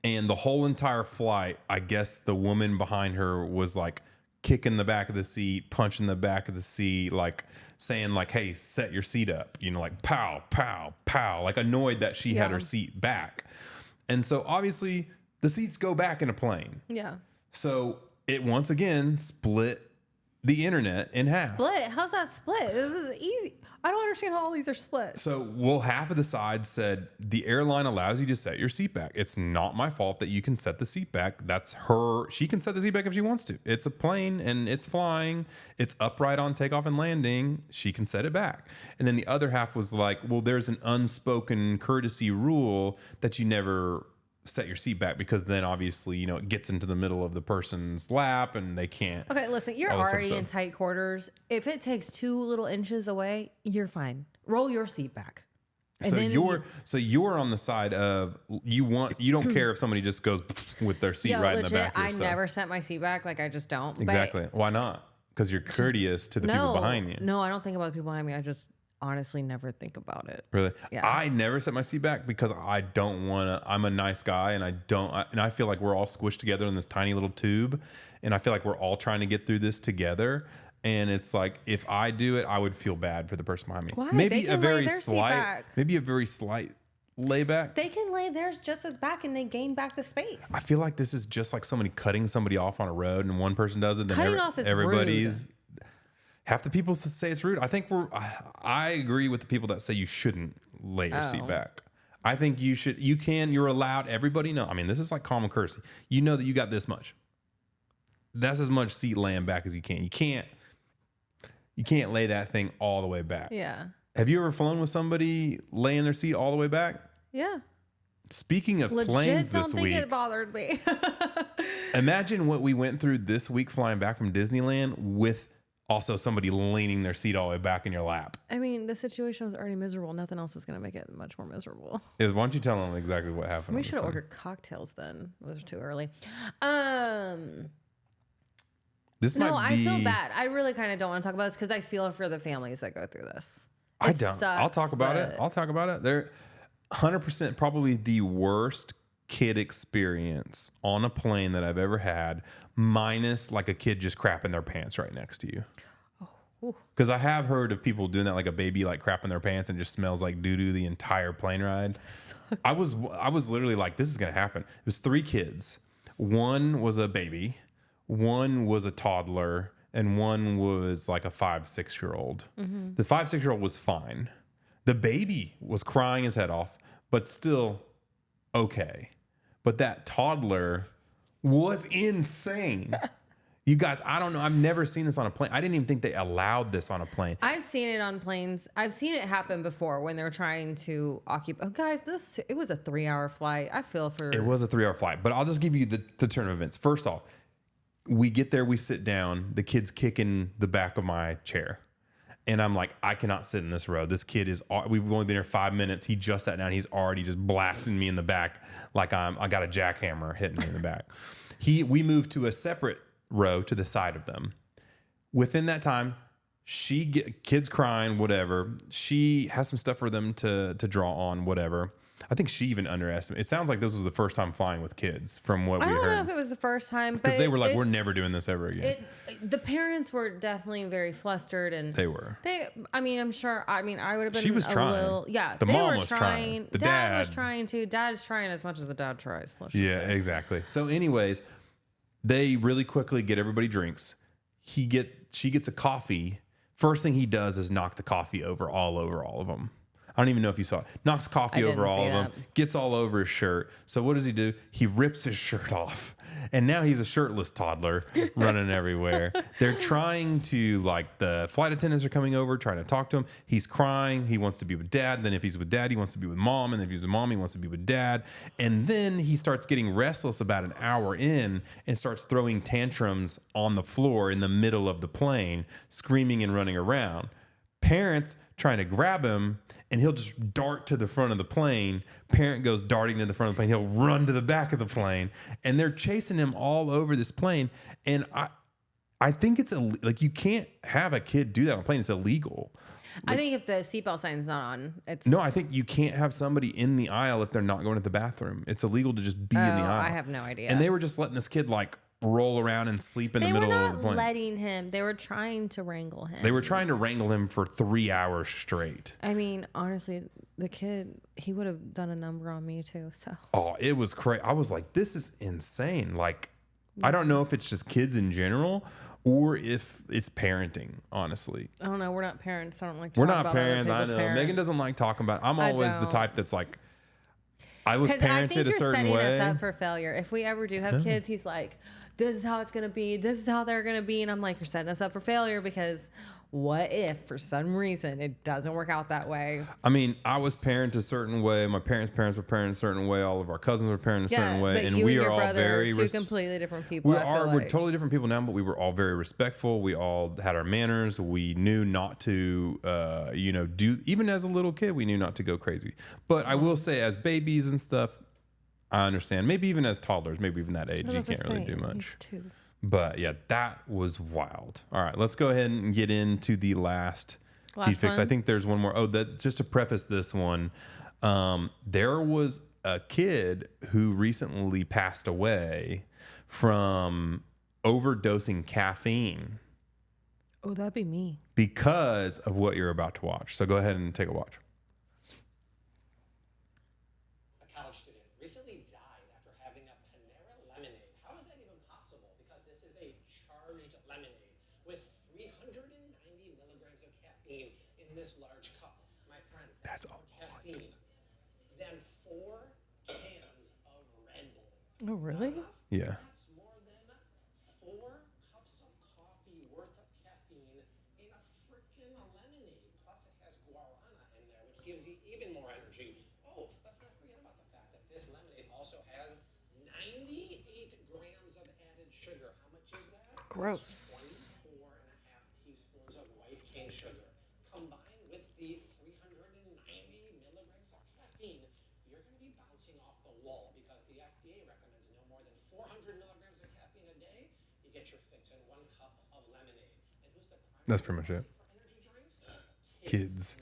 and the whole entire flight, I guess the woman behind her was like kicking the back of the seat, punching the back of the seat, like saying like, hey, set your seat up, you know, like pow, pow, pow, like annoyed that she had her seat back. And so obviously the seats go back in a plane. Yeah. So it once again split the internet in half. Split? How's that split? This is easy. I don't understand how all these are split. So, well, half of the side said the airline allows you to set your seat back. It's not my fault that you can set the seat back. That's her. She can set the seat back if she wants to. It's a plane and it's flying. It's upright on takeoff and landing. She can set it back. And then the other half was like, well, there's an unspoken courtesy rule that you never set your seat back, because then obviously, you know, it gets into the middle of the person's lap and they can't. Okay, listen, you're already in tight quarters. If it takes 2 little inches away, you're fine. Roll your seat back. And So you're on the side of you don't care if somebody just goes with their seat right in the back. I never set my seat back. Like, I just don't. Exactly. But why not? Because you're courteous to the people behind you. No, I don't think about the people behind me. I just honestly never think about it. Really? Yeah. I never set my seat back because I don't want to. I'm a nice guy, and I feel like we're all squished together in this tiny little tube, and I feel like we're all trying to get through this together. And it's like, if I do it, I would feel bad for the person behind me. Why? Maybe They can lay their seat back. Maybe a very slight layback. They can lay theirs just as back, and they gain back the space. I feel like this is just like somebody cutting somebody off on a road, and one person does it, then Cutting off is everybody's. rude. Half the people that say it's rude. I agree with the people that say you shouldn't lay your seat back. I think you should. You're allowed. Everybody know. I mean, this is like common courtesy. You know that you got this much. That's as much seat laying back as you can. You can't lay that thing all the way back. Yeah. Have you ever flown with somebody laying their seat all the way back? Yeah. Speaking of planes this week, it bothered me. imagine what we went through this week flying back from Disneyland with also somebody leaning their seat all the way back in your lap. I mean, the situation was already miserable. Nothing else was going to make it much more miserable. Why don't you tell them exactly what happened? We should have ordered cocktails then. It was too early. I feel bad. I really kind of don't want to talk about this because I feel for the families that go through this. I don't. I'll talk about it. They're 100% probably the worst kid experience on a plane that I've ever had, minus like a kid just crapping their pants right next to you. Because I have heard of people doing that, like a baby like crapping their pants and just smells like doo-doo the entire plane ride. I was literally like, this is going to happen. It was 3 kids. One was a baby, one was a toddler, and one was like a 5-6-year-old. Mm-hmm. The 5-6-year-old was fine. The baby was crying his head off, but still okay. But that toddler was insane. You guys, I don't know. I've never seen this on a plane. I didn't even think they allowed this on a plane. I've seen it on planes. I've seen it happen before when they're trying to occupy. Oh, guys, it was a 3-hour flight. I feel for. It was a 3-hour flight, but I'll just give you the turn of events. First off, we get there, we sit down. The kid's kicking the back of my chair. And I'm like, I cannot sit in this row. This kid we've only been here 5 minutes. He just sat down. He's already just blasting me in the back like I got a jackhammer hitting me in the back. We moved to a separate row to the side of them. Within that time, kids crying, whatever. She has some stuff for them to draw on, whatever. I think she even underestimated. It sounds like this was the first time flying with kids, from what we heard. I don't know if it was the first time, because they were like, "We're never doing this ever again." The parents were definitely very flustered, and they were. I mean, I'm sure. I mean, I would have been. She was trying. Little, yeah, the mom was trying. The dad was trying too. Dad's trying as much as the dad tries. Yeah, exactly. So, anyways, they really quickly get everybody drinks. She gets a coffee. First thing he does is knock the coffee over all of them. I don't even know if you saw it. Knocks coffee over all of them, gets all over his shirt. So what does he do? He rips his shirt off. And now he's a shirtless toddler running everywhere. They're trying to, like, the flight attendants are coming over, trying to talk to him. He's crying. He wants to be with dad. Then if he's with dad, he wants to be with mom. And if he's with mom, he wants to be with dad. And then he starts getting restless about an hour in and starts throwing tantrums on the floor in the middle of the plane, screaming and running around. Parents trying to grab him, and he'll just dart to the front of the plane. Parent goes darting to the front of the plane. He'll run to the back of the plane, and they're chasing him all over this plane. And I think it's like, you can't have a kid do that on a plane. It's illegal. I think if the seatbelt sign's not on, it's... No, I think you can't have somebody in the aisle if they're not going to the bathroom. It's illegal to just be in the aisle. I have no idea. And they were just letting this kid, like, roll around and sleep in the middle of the plane. They were not letting him. They were trying to wrangle him. They were trying to wrangle him for 3 hours straight. I mean, honestly, the kid, he would have done a number on me too. So. Oh, it was crazy. I was like, this is insane. Like, I don't know if it's just kids in general or if it's parenting, honestly. I don't know. We're not parents. I don't like to talk about parents. I know. Megan doesn't like talking about it. I'm always the type that's like, I was parented a certain way. Because I think you're setting us up for failure. If we ever do have kids, he's like, this is how it's going to be. This is how they're going to be. And I'm like, you're setting us up for failure, because what if for some reason it doesn't work out that way? I mean, I was parented a certain way. My parents were parented a certain way. All of our cousins were parented a certain way. And we are all very... two completely different people. We're totally different people now, but we were all very respectful. We all had our manners. We knew not to, do... Even as a little kid, we knew not to go crazy. But I will say, as babies and stuff, I understand. Maybe even as toddlers, maybe even that age, you can't really do much. But yeah, that was wild. All right, let's go ahead and get into the last feed fix. I think there's one more. Oh, just to preface this one, there was a kid who recently passed away from overdosing caffeine. Oh, that'd be me. Because of what you're about to watch. So go ahead and take a watch. That's all. Caffeine. Then 4 cans of Red Bull. Oh, really? Yeah. That's more than 4 cups of coffee worth of caffeine in a freaking lemonade. Plus, it has guarana in there, which gives you even more energy. Oh, let's not forget about the fact that this lemonade also has 98 grams of added sugar. How much is that? Gross. 24.5 teaspoons of white cane sugar. Combined with the 390 milligrams of caffeine, you're going to be bouncing off the wall, because the FDA recommends no more than 400 milligrams of caffeine a day. You get your fix in 1 cup of lemonade. And who's the primary... That's pretty much it. ...for energy drinks? Kids.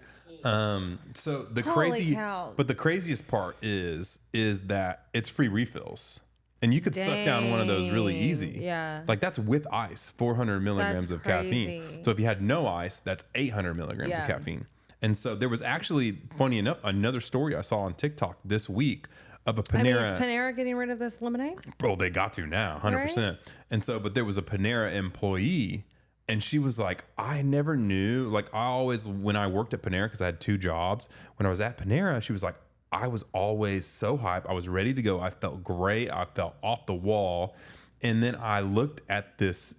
So the Holy craziest part is that it's free refills. And you could suck down one of those really easy. Yeah. Like, that's with ice, 400 milligrams of crazy. caffeine. So if you had no ice, that's 800 milligrams of caffeine. And so there was actually, funny enough, another story I saw on TikTok this week of a Panera. I mean, is Panera getting rid of this lemonade? Oh, they got to now, 100%. Right? And so, but there was a Panera employee, and she was like, I never knew. Like, I always, when I worked at Panera, because I had 2 jobs, when I was at Panera, she was like, I was always so hyped. I was ready to go. I felt great. I felt off the wall. And then I looked at this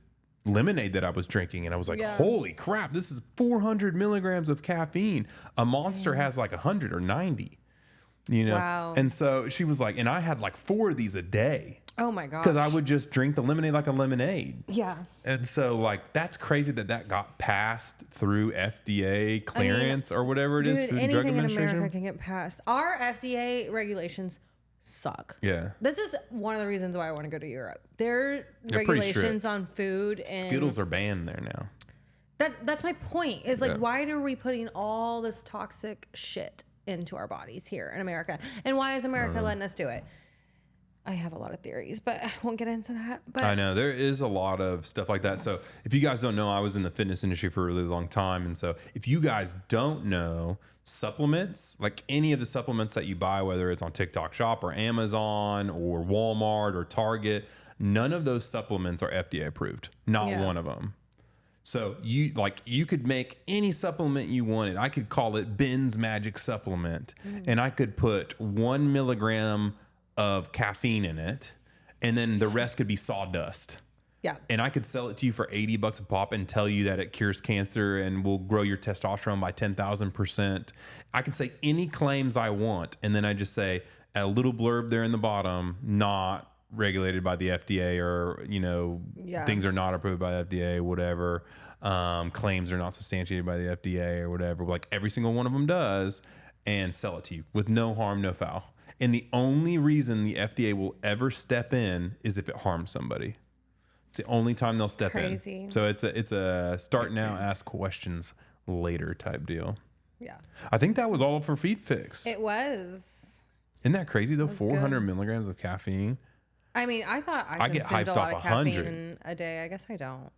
lemonade that I was drinking, and I was like, holy crap, this is 400 milligrams of caffeine. A Monster has like 100 or 90, Wow. And so she was like, and I had like 4 of these a day. Oh my gosh. Because I would just drink the lemonade like a lemonade. Yeah. And so, like, that's crazy that got passed through FDA clearance or whatever it is, Food and Drug Administration. Anything in America can get passed. Our FDA regulations suck. Yeah. This is one of the reasons why I want to go to Europe. Their regulations on food and Skittles are banned there now. That's my point. Is like, why are we putting all this toxic shit into our bodies here in America. And why is America letting us do it? I have a lot of theories, but I won't get into that. But I know there is a lot of stuff like that. So if you guys don't know, I was in the fitness industry for a really long time. And so if you guys don't know, supplements, like any of the supplements that you buy, whether it's on TikTok Shop or Amazon or Walmart or Target, none of those supplements are FDA approved. Not one of them. So you could make any supplement you wanted. I could call it Ben's Magic Supplement, and I could put 1 milligram of caffeine in it, and then the rest could be sawdust. Yeah. And I could sell it to you for $80 a pop and tell you that it cures cancer and will grow your testosterone by 10,000%. I could say any claims I want, and then I just say a little blurb there in the bottom, not regulated by the FDA, or things are not approved by the FDA, whatever. Claims are not substantiated by the FDA or whatever. Like every single one of them does, and sell it to you with no harm, no foul. And the only reason the FDA will ever step in is if it harms somebody. It's the only time they'll step in. So it's a start now, ask questions later type deal. Yeah. I think that was all for Feed Fix. It was. Isn't that crazy though? 400 milligrams of caffeine. I mean, I thought I get consumed hyped a lot off of caffeine 100 a day. I guess I don't.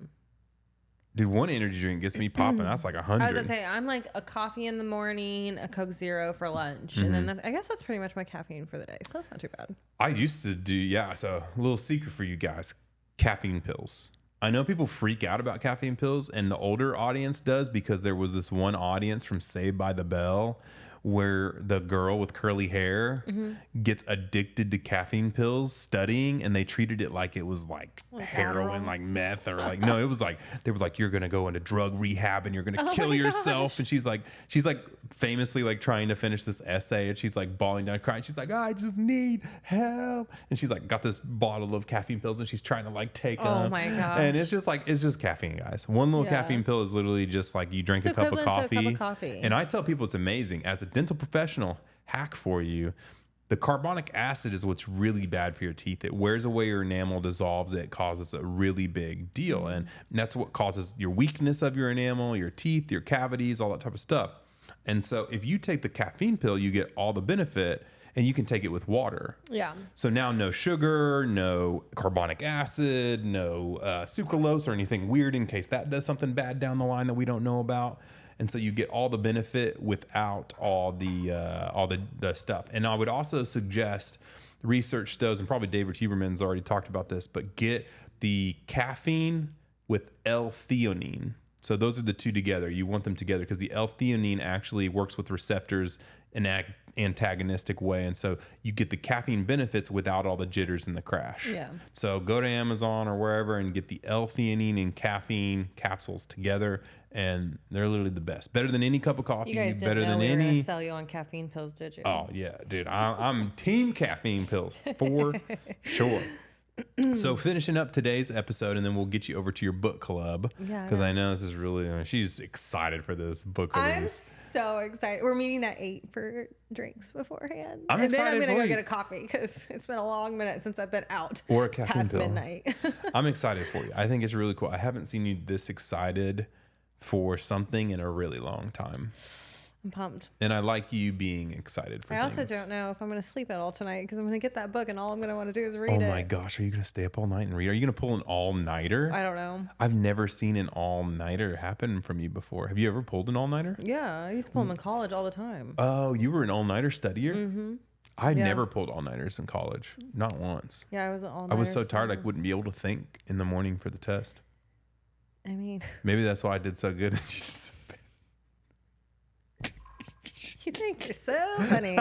Dude, one energy drink gets me popping. That's like 100. I was gonna say I'm like a coffee in the morning, a Coke Zero for lunch, and then I guess that's pretty much my caffeine for the day. So that's not too bad. I used to do So a little secret for you guys: caffeine pills. I know people freak out about caffeine pills, and the older audience does, because there was this one audience from Saved by the Bell where the girl with curly hair gets addicted to caffeine pills studying, and they treated it like it was like heroin, like meth, or like, no, it was like, they were like, you're going to go into drug rehab and you're going to kill yourself. Gosh. And she's like famously like trying to finish this essay, and she's like bawling down crying. She's like, I just need help. And she's like got this bottle of caffeine pills, and she's trying to like take them. Oh my gosh. And it's just caffeine, guys. One little caffeine pill is literally just like you drink a cup of coffee. And I tell people it's amazing. As a dental professional, hack for you, the carbonic acid is what's really bad for your teeth. It wears away your enamel, dissolves it, causes a really big deal. And that's what causes your weakness of your enamel, your teeth, your cavities, all that type of stuff. And so if you take the caffeine pill, you get all the benefit, and you can take it with water. Yeah. So now no sugar, no carbonic acid, no sucralose or anything weird in case that does something bad down the line that we don't know about. And so you get all the benefit without all the stuff. And I would also suggest, research does, and probably David Huberman's already talked about this, but get the caffeine with L-theanine. So those are the two together. You want them together because the L-theanine actually works with receptors in an antagonistic way. And so you get the caffeine benefits without all the jitters and the crash. Yeah. So go to Amazon or wherever and get the L-theanine and caffeine capsules together. And they're literally the best. Better than any cup of coffee. You guys didn't better know than we were any. Gonna sell you on caffeine pills, did you? Oh yeah, dude. I'm team caffeine pills for sure. So finishing up today's episode, and then we'll get you over to your book club. Yeah. Because I know this is really, she's excited for this book release. I'm so excited. We're meeting at 8 for drinks beforehand. I'm excited. And then I'm going to go get a coffee because it's been a long minute since I've been out. Or a caffeine past pill. Midnight. I'm excited for you. I think it's really cool. I haven't seen you this excited for something in a really long time. I'm pumped. And I like you being excited for I also things. don't know if I'm going to sleep at all tonight because I'm going to get that book and all I'm going to want to do is read it. Oh my gosh. Are you going to stay up all night and read? Are you going to pull an all-nighter? I don't know. I've never seen an all-nighter happen from you before. Have you ever pulled an all-nighter? Yeah. I used to pull them in college all the time. Oh, you were an all-nighter studier? Mm-hmm. I never pulled all-nighters in college. Not once. Yeah, I was an all-nighter. I was so tired I wouldn't be able to think in the morning for the test. I mean. Maybe that's why I did so good. You think you're so funny.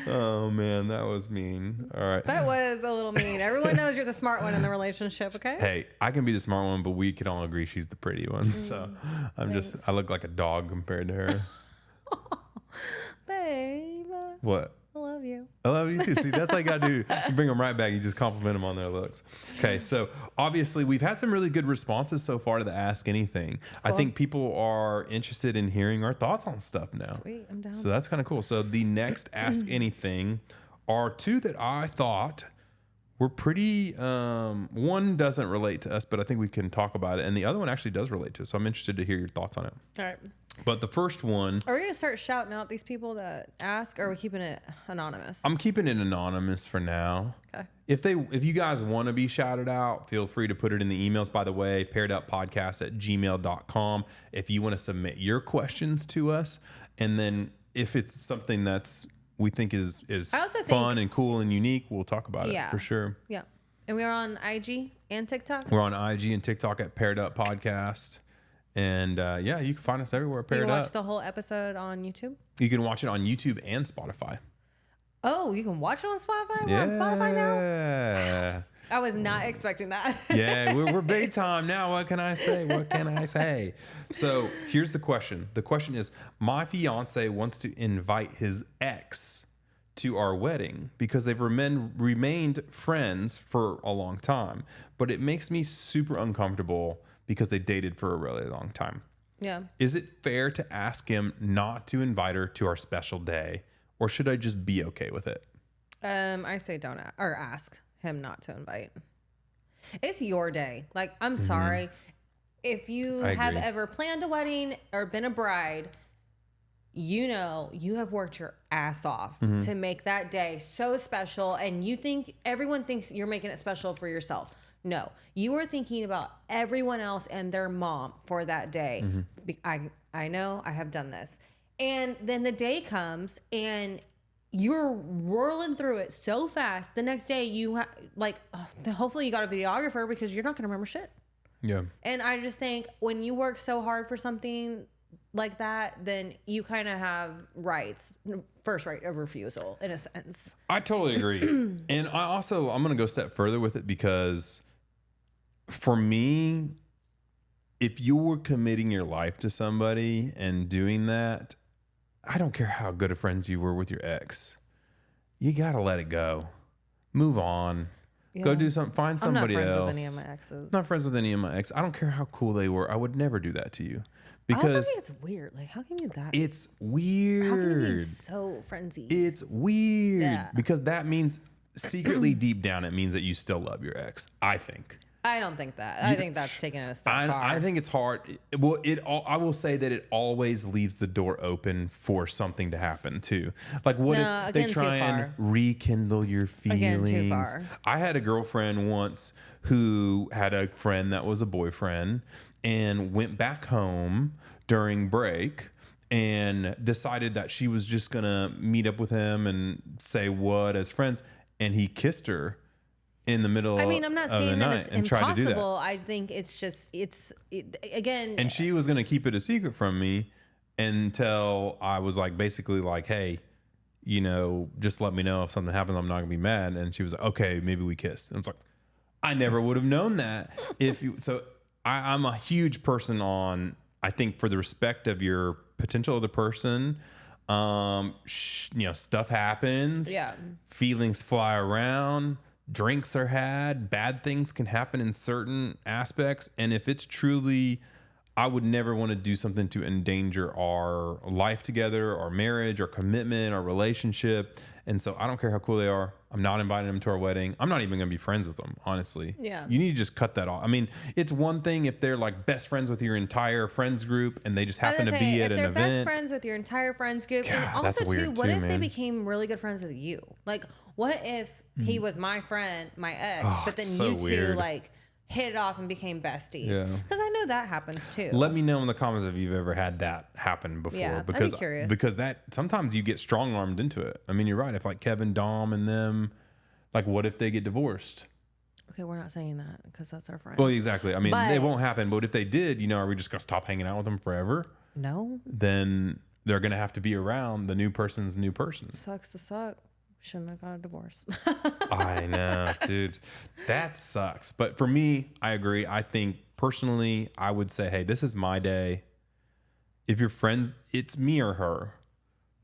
Oh man, that was mean. All right. That was a little mean. Everyone knows you're the smart one in the relationship, okay? Hey, I can be the smart one, but we can all agree she's the pretty one. So I look like a dog compared to her. Babe. What? I love you. I love you too. See, that's how you got to do. You bring them right back. You just compliment them on their looks. Okay, so obviously we've had some really good responses so far to the Ask Anything. Cool. I think people are interested in hearing our thoughts on stuff now. Sweet, I'm down. So that's kind of cool. So the next Ask Anything are two that I thought we're pretty, one doesn't relate to us, but I think we can talk about it. And the other one actually does relate to us. So I'm interested to hear your thoughts on it. All right. But the first one, Are we going to start shouting out these people that ask, or are we keeping it anonymous? I'm keeping it anonymous for now. Okay. If you guys want to be shouted out, feel free to put it in the emails, by the way, paireduppodcast@gmail.com. If you want to submit your questions to us, and then if it's something we think is fun and cool and unique, we'll talk about it for sure. Yeah. And we're on IG and TikTok. We're on IG and TikTok at Paired Up Podcast. And you can find us everywhere. You can watch the whole episode on YouTube? You can watch it on YouTube and Spotify. Oh, you can watch it on Spotify? We're on Spotify now? Yeah. I was not expecting that. Yeah, we're big time now. What can I say? So here's the question. The question is, my fiance wants to invite his ex to our wedding because they've remained friends for a long time. But it makes me super uncomfortable because they dated for a really long time. Yeah. Is it fair to ask him not to invite her to our special day, or should I just be okay with it? I say don't ask him not to invite. It's your day. Like, I'm sorry. If you have ever planned a wedding or been a bride, you know you have worked your ass off to make that day so special, and everyone thinks you're making it special for yourself. No, you are thinking about everyone else and their mom for that day. I know, I have done this. And then the day comes and you're whirling through it so fast. The next day hopefully you got a videographer because you're not going to remember shit. Yeah. And I just think when you work so hard for something like that, then you kind of have first right of refusal in a sense. I totally agree. And I'm going to go a step further with it because for me, if you were committing your life to somebody and doing that, I don't care how good of friends you were with your ex. You got to let it go. Move on. Yeah. Go do something. Find somebody else. I'm not friends with any of my exes. Not friends with any of my exes. I don't care how cool they were. I would never do that to you. Because I also think it's weird. Like, how can you that? It's weird. How can you be so frenzied? It's weird because that means secretly deep down, it means that you still love your ex. I think. I don't think that. I think that's taking it a step far. I think it's hard. Well, I will say that it always leaves the door open for something to happen too. Like, what if they try and rekindle your feelings? Again, too far. I had a girlfriend once who had a friend that was a boyfriend and went back home during break and decided that she was just gonna meet up with him and say what as friends, and he kissed her in the middle of the night. I'm not saying that it's impossible. I think it's just, again. And she was going to keep it a secret from me until I was like, basically like, hey, just let me know if something happens. I'm not going to be mad. And she was like, okay, maybe we kissed. And I was like, I never would have known that so I'm a huge person on, I think, for the respect of your potential other person. Stuff happens. Yeah. Feelings fly around. Drinks are had, bad things can happen in certain aspects. And if it's truly, I would never want to do something to endanger our life together, our marriage, our commitment, our relationship. And so I don't care how cool they are. I'm not inviting them to our wedding. I'm not even going to be friends with them, honestly. Yeah. You need to just cut that off. I mean, it's one thing if they're like best friends with your entire friends group and they just happen to be at an event. If they're best friends with your entire friends group. God, and also, too, what if they became really good friends with you? Like, what if he was my friend, my ex, but then you two like hit it off and became besties? Yeah. Because I know that happens too. Let me know in the comments if you've ever had that happen before. Yeah, because I'd be curious. Because that sometimes you get strong armed into it. I mean, you're right. If like Kevin, Dom, and them, like, what if they get divorced? Okay, we're not saying that because that's our friends. Well, exactly. I mean, it won't happen. But if they did, are we just gonna stop hanging out with them forever? No. Then they're gonna have to be around the new person's new person. Sucks to suck. Shouldn't have got a divorce. I know, dude. That sucks. But for me, I agree. I think personally, I would say, hey, this is my day. If you're friends, it's me or her.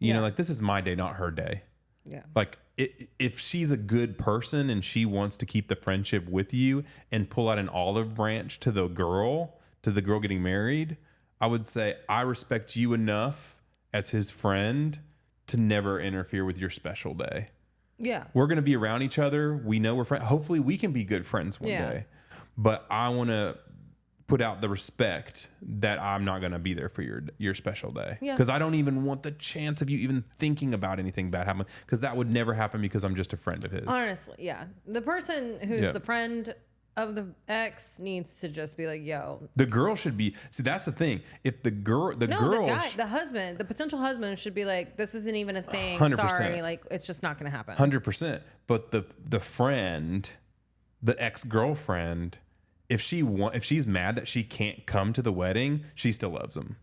You know, like, this is my day, not her day. Yeah. Like, if she's a good person and she wants to keep the friendship with you and pull out an olive branch to the girl getting married, I would say, I respect you enough as his friend to never interfere with your special day. Yeah. We're going to be around each other. We know we're friends. Hopefully we can be good friends one day. But I want to put out the respect that I'm not going to be there for your special day. Because I don't even want the chance of you even thinking about anything bad happening. Because that would never happen because I'm just a friend of his. Honestly, yeah. The person who's the friend of the ex needs to just be like, yo. The girl should be. See, that's the thing. If the girl, the guy, the husband, the potential husband should be like, this isn't even a thing. 100%. Sorry, like it's just not going to happen. 100%. But the friend, the ex-girlfriend, if she's mad that she can't come to the wedding, she still loves him.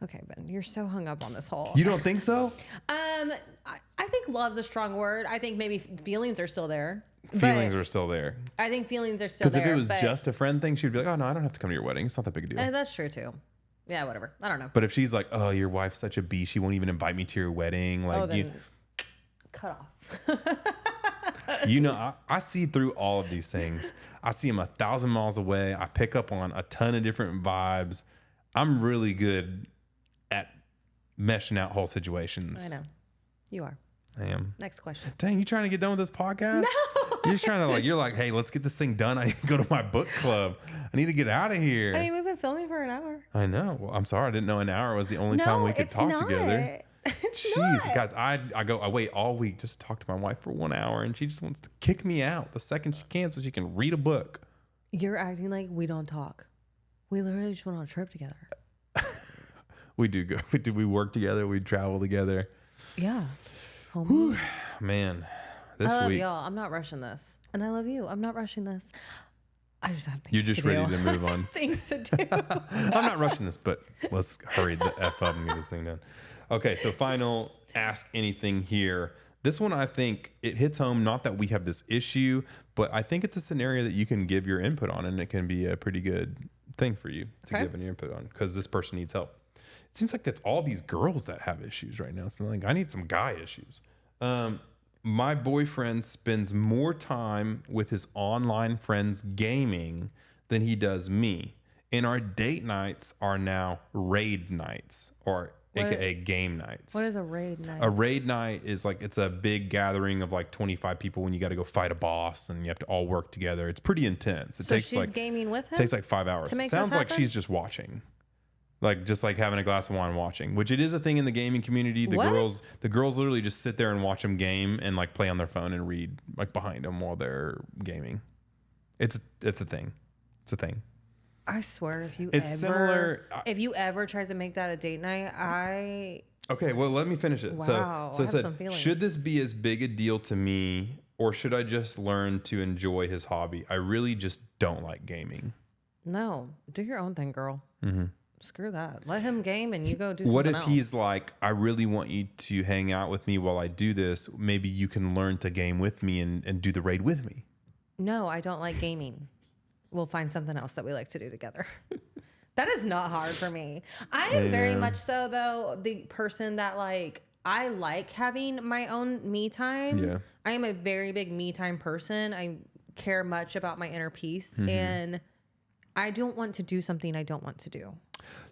Okay, Ben, you're so hung up on this whole. You don't think so? I think love's a strong word. I think maybe feelings are still there. Feelings are still there. I think feelings are still there. Because if it was just a friend thing, she'd be like, oh, no, I don't have to come to your wedding. It's not that big a deal. That's true, too. Yeah, whatever. I don't know. But if she's like, oh, your wife's such a bee, she won't even invite me to your wedding. Like, then cut off. I see through all of these things. I see them 1,000 miles away. I pick up on a ton of different vibes. I'm really good at meshing out whole situations. I know. You are. I am. Next question. Dang, you trying to get done with this podcast? No. You're just trying to you're like, hey, let's get this thing done. I need to go to my book club. I need to get out of here. I mean, we've been filming for an hour. I know. Well, I'm sorry. I didn't know an hour was the only time we could talk together. Jeez, guys, I wait all week just to talk to my wife for 1 hour, and she just wants to kick me out the second she can so she can read a book. You're acting like we don't talk. We literally just went on a trip together. We do go. We work together. We travel together. Yeah. Whew, man, I love y'all. I'm not rushing this, and I love you. I'm not rushing this. I just have things. You're just ready to move on. Things to do. I'm not rushing this, but let's hurry the F up and get this thing done. Okay, so final ask anything here. This one, I think it hits home. Not that we have this issue, but I think it's a scenario that you can give your input on, and it can be a pretty good thing for you to give an input on because this person needs help. It seems like that's all these girls that have issues right now. So like, I need some guy issues. My boyfriend spends more time with his online friends gaming than he does me. And our date nights are now raid nights, or AKA game nights. What is a raid night? A raid night is like, it's a big gathering of like 25 people when you got to go fight a boss and you have to all work together. It's pretty intense. It takes she's gaming with him? It takes like 5 hours. To make it sounds this like happen? she's just watching. Like just like having a glass of wine watching, which it is a thing in the gaming community. The girls literally just sit there and watch them game and like play on their phone and read like behind them while they're gaming. It's a thing. It's a thing. I swear, if you ever tried to make that a date night, Okay, well, let me finish it. Wow, so I have some feelings. Should this be as big a deal to me, or should I just learn to enjoy his hobby? I really just don't like gaming. No, do your own thing, girl. Mm-hmm. Screw that. Let him game and you go do something What if else. he's like, I really want you to hang out with me while I do this. Maybe you can learn to game with me and do the raid with me. No, I don't like gaming. We'll find something else that we like to do together. That is not hard for me. I am very much so, though, the person that like, I like having my own me time. Yeah. I am a very big me time person. I care much about my inner peace. Mm-hmm. And I don't want to do something I don't want to do.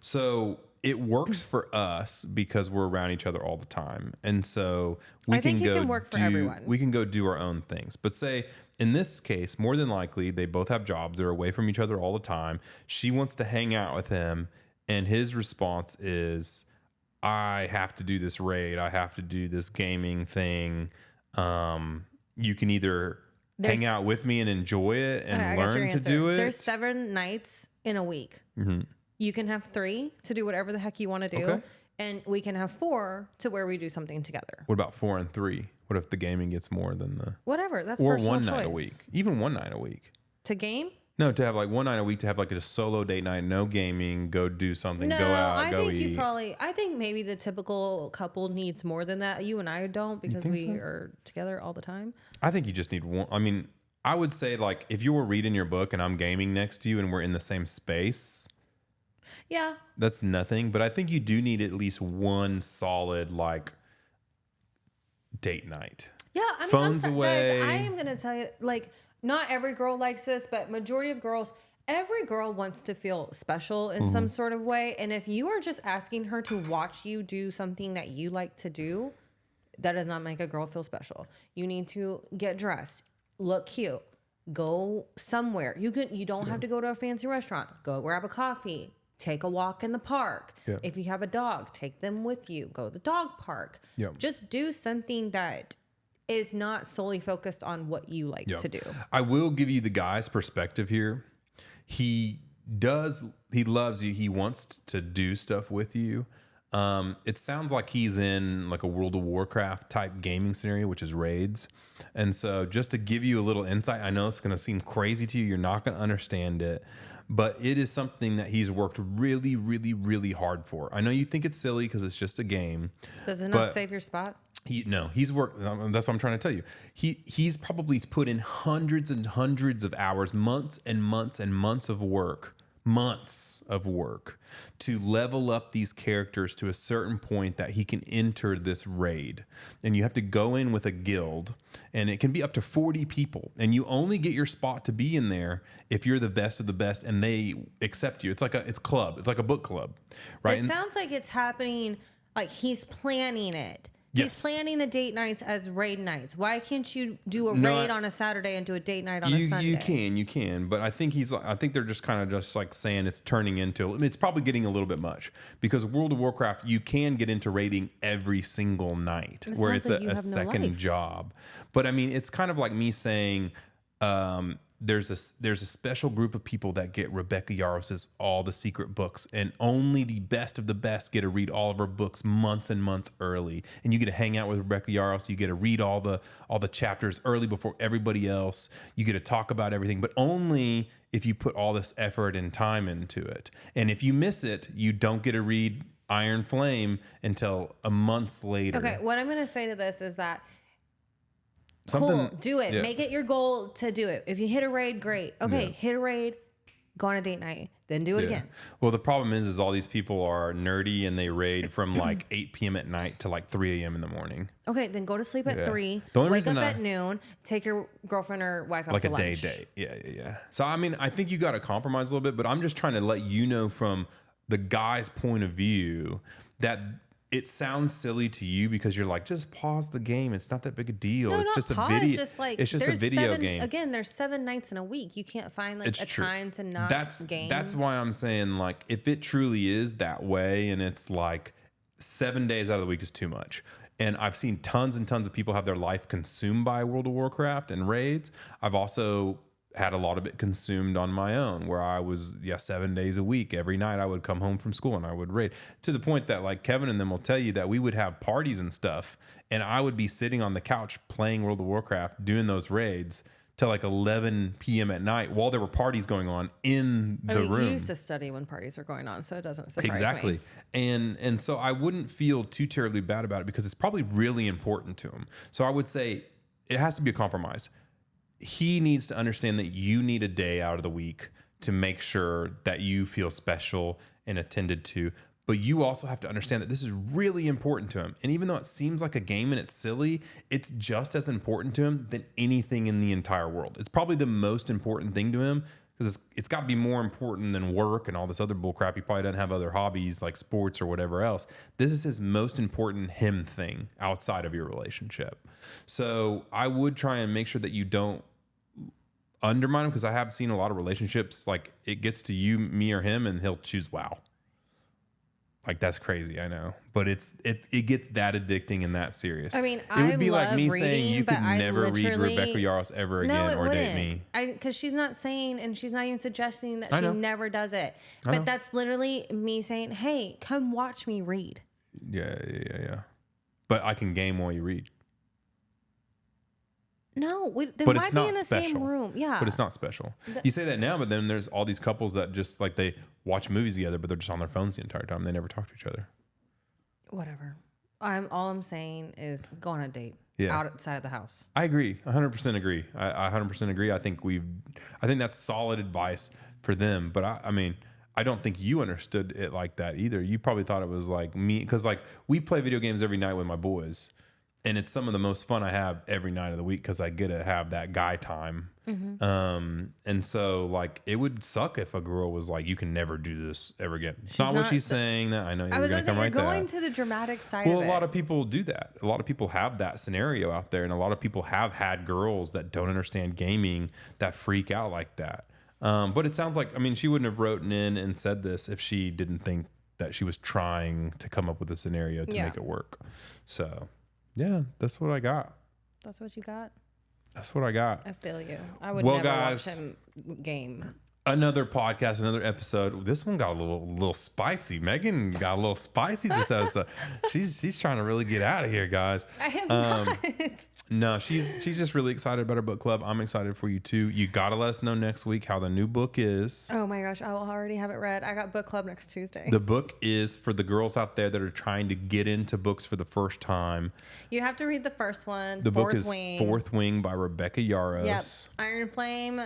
So it works for us because we're around each other all the time. And so we can work for everyone. We can go do our own things. But say in this case, more than likely, they both have jobs. They're away from each other all the time. She wants to hang out with him. And his response is, I have to do this raid. I have to do this gaming thing. You can either hang out with me and enjoy it and learn to do it. There's 7 nights in a week. Mm-hmm. You can have 3 to do whatever the heck you want to do. Okay. And we can have 4 to where we do something together. What about 4 and 3? What if the gaming gets more than the... Whatever. That's or personal one choice. night a week. Even one night a week. To game? No, to have like one night a week, to have like a solo date night, no gaming, go do something, go out, go eat. I think maybe the typical couple needs more than that. You and I don't, because we are together all the time. I think you just need one. I mean, I would say like if you were reading your book and I'm gaming next to you and we're in the same space... Yeah. That's nothing, but I think you do need at least one solid like date night. Yeah, I mean, phones away. Guys, I am gonna tell you, like, not every girl likes this, but majority of girls, every girl wants to feel special in some sort of way. And if you are just asking her to watch you do something that you like to do, That does not make a girl feel special. You need to get dressed, look cute, go somewhere. You don't have to go to a fancy restaurant. Go grab a coffee, take a walk in the park. Yeah. If you have a dog, take them with you. Go to the dog park. Yeah. Just do something that is not solely focused on what you like to do. I will give you the guy's perspective here. He loves you. He wants to do stuff with you. It sounds like he's in like a World of Warcraft type gaming scenario, which is raids. And so just to give you a little insight, I know it's going to seem crazy to you. You're not going to understand it, but it is something that he's worked really, really, really hard for. I know you think it's silly because it's just a game. Does it not save your spot? He's worked. That's what I'm trying to tell you. He's probably put in hundreds and hundreds of hours, months and months and months of work to level up these characters to a certain point that he can enter this raid. And you have to go in with a guild, and it can be up to 40 people, and you only get your spot to be in there if you're the best of the best and they accept you. It's like a book club, right? It sounds like it's happening, like he's planning it. Yes. He's planning the date nights as raid nights. Why can't you do a raid on a Saturday and do a date night on a Sunday? You can, but I think they're just kind of just like saying it's turning into, it's probably getting a little bit much because World of Warcraft, you can get into raiding every single night where it's a second job. But I mean, it's kind of like me saying, there's a special group of people that get Rebecca Yarros's all the secret books, and only the best of the best get to read all of her books months and months early. And you get to hang out with Rebecca Yarros. You get to read all the chapters early before everybody else. You get to talk about everything, but only if you put all this effort and time into it. And if you miss it, you don't get to read Iron Flame until a month later. Okay, what I'm going to say to this is that cool, do it. Yeah. Make it your goal to do it. If you hit a raid, great. Okay, hit a raid, go on a date night, then do it again. Well, the problem is all these people are nerdy and they raid from like 8 p.m. at night to like 3 a.m. in the morning. Okay, then go to sleep at 3, wake up at noon, take your girlfriend or wife out to lunch. Like a day. Yeah. So, I mean, I think you got to compromise a little bit, but I'm just trying to let you know from the guy's point of view that it sounds silly to you because you're like, just pause the game. It's not that big a deal. It's just a video. It's just a video game. Again, there's 7 nights in a week. You can't find like a time to not game. That's why I'm saying, like, if it truly is that way and it's like 7 days out of the week is too much. And I've seen tons and tons of people have their life consumed by World of Warcraft and raids. I've also had a lot of it consumed on my own where I was 7 days a week. Every night I would come home from school and I would raid, to the point that like Kevin and them will tell you that we would have parties and stuff and I would be sitting on the couch playing World of Warcraft doing those raids till like 11 p.m. at night while there were parties going on in the room. You used to study when parties were going on, so it doesn't surprise me. And so I wouldn't feel too terribly bad about it because it's probably really important to him. So I would say it has to be a compromise. He needs to understand that you need a day out of the week to make sure that you feel special and attended to. But you also have to understand that this is really important to him. And even though it seems like a game and it's silly, it's just as important to him than anything in the entire world. It's probably the most important thing to him because it's got to be more important than work and all this other bull crap. He probably doesn't have other hobbies like sports or whatever else. This is his most important him thing outside of your relationship. So I would try and make sure that you don't undermine him, because I have seen a lot of relationships like it gets to you, me, or him, and he'll choose WoW. Like that's crazy, I know, but it gets that addicting and that serious. I mean, it would be like me reading, saying you could never read Rebecca Yarros ever again or date me. Because she's not saying, and she's not even suggesting that she never does it. But that's literally me saying, "Hey, come watch me read." Yeah. But I can game while you read. No, then why be in the same room? Yeah. But it's not special. You say that now, but then there's all these couples that just like they watch movies together, but they're just on their phones the entire time. They never talk to each other. Whatever. All I'm saying is go on a date outside of the house. I agree. 100% agree. I 100% agree. I think that's solid advice for them. But I mean, I don't think you understood it like that either. You probably thought it was like me, because like we play video games every night with my boys. And it's some of the most fun I have every night of the week because I get to have that guy time. And so, like, it would suck if a girl was like, you can never do this ever again. It's not what she's saying. That I know you're going to come right there. You're going to the dramatic side Well, of it. a lot of people do that. A lot of people have that scenario out there. And a lot of people have had girls that don't understand gaming that freak out like that. But it sounds like, I mean, she wouldn't have written in and said this if she didn't think that she was trying to come up with a scenario to make it work. So... yeah, that's what I got. That's what you got? That's what I got. I feel you. I would never watch him game. Another podcast, another episode. This one got a little spicy. Megan got a little spicy this episode. She's trying to really get out of here, guys. I am not. No, she's just really excited about her book club. I'm excited for you too. You gotta let us know next week how the new book is. Oh my gosh, I will already have it read. I got book club next Tuesday. The book is for the girls out there that are trying to get into books for the first time. You have to read the first one. The book is Fourth Wing by Rebecca Yarros. Yep. Iron Flame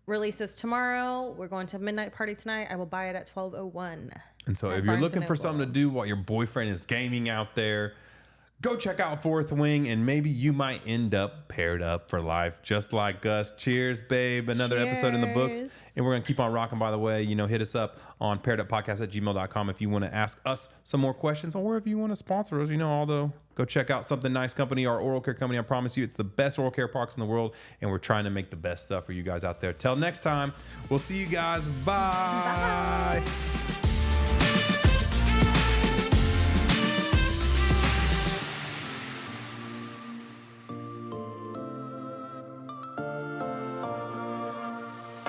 releases tomorrow. We're going to a midnight party tonight. I will buy it at 12:01. And so if you're looking for something to do while your boyfriend is gaming out there, go check out Fourth Wing, and maybe you might end up paired up for life, just like us. Cheers, babe. Another episode in the books. And we're going to keep on rocking, by the way. You know, hit us up on paireduppodcast@gmail.com if you want to ask us some more questions, or if you want to sponsor us. You know, although, go check out Something Nice Company, our oral care company. I promise you, it's the best oral care products in the world, and we're trying to make the best stuff for you guys out there. Till next time, we'll see you guys. Bye. Bye.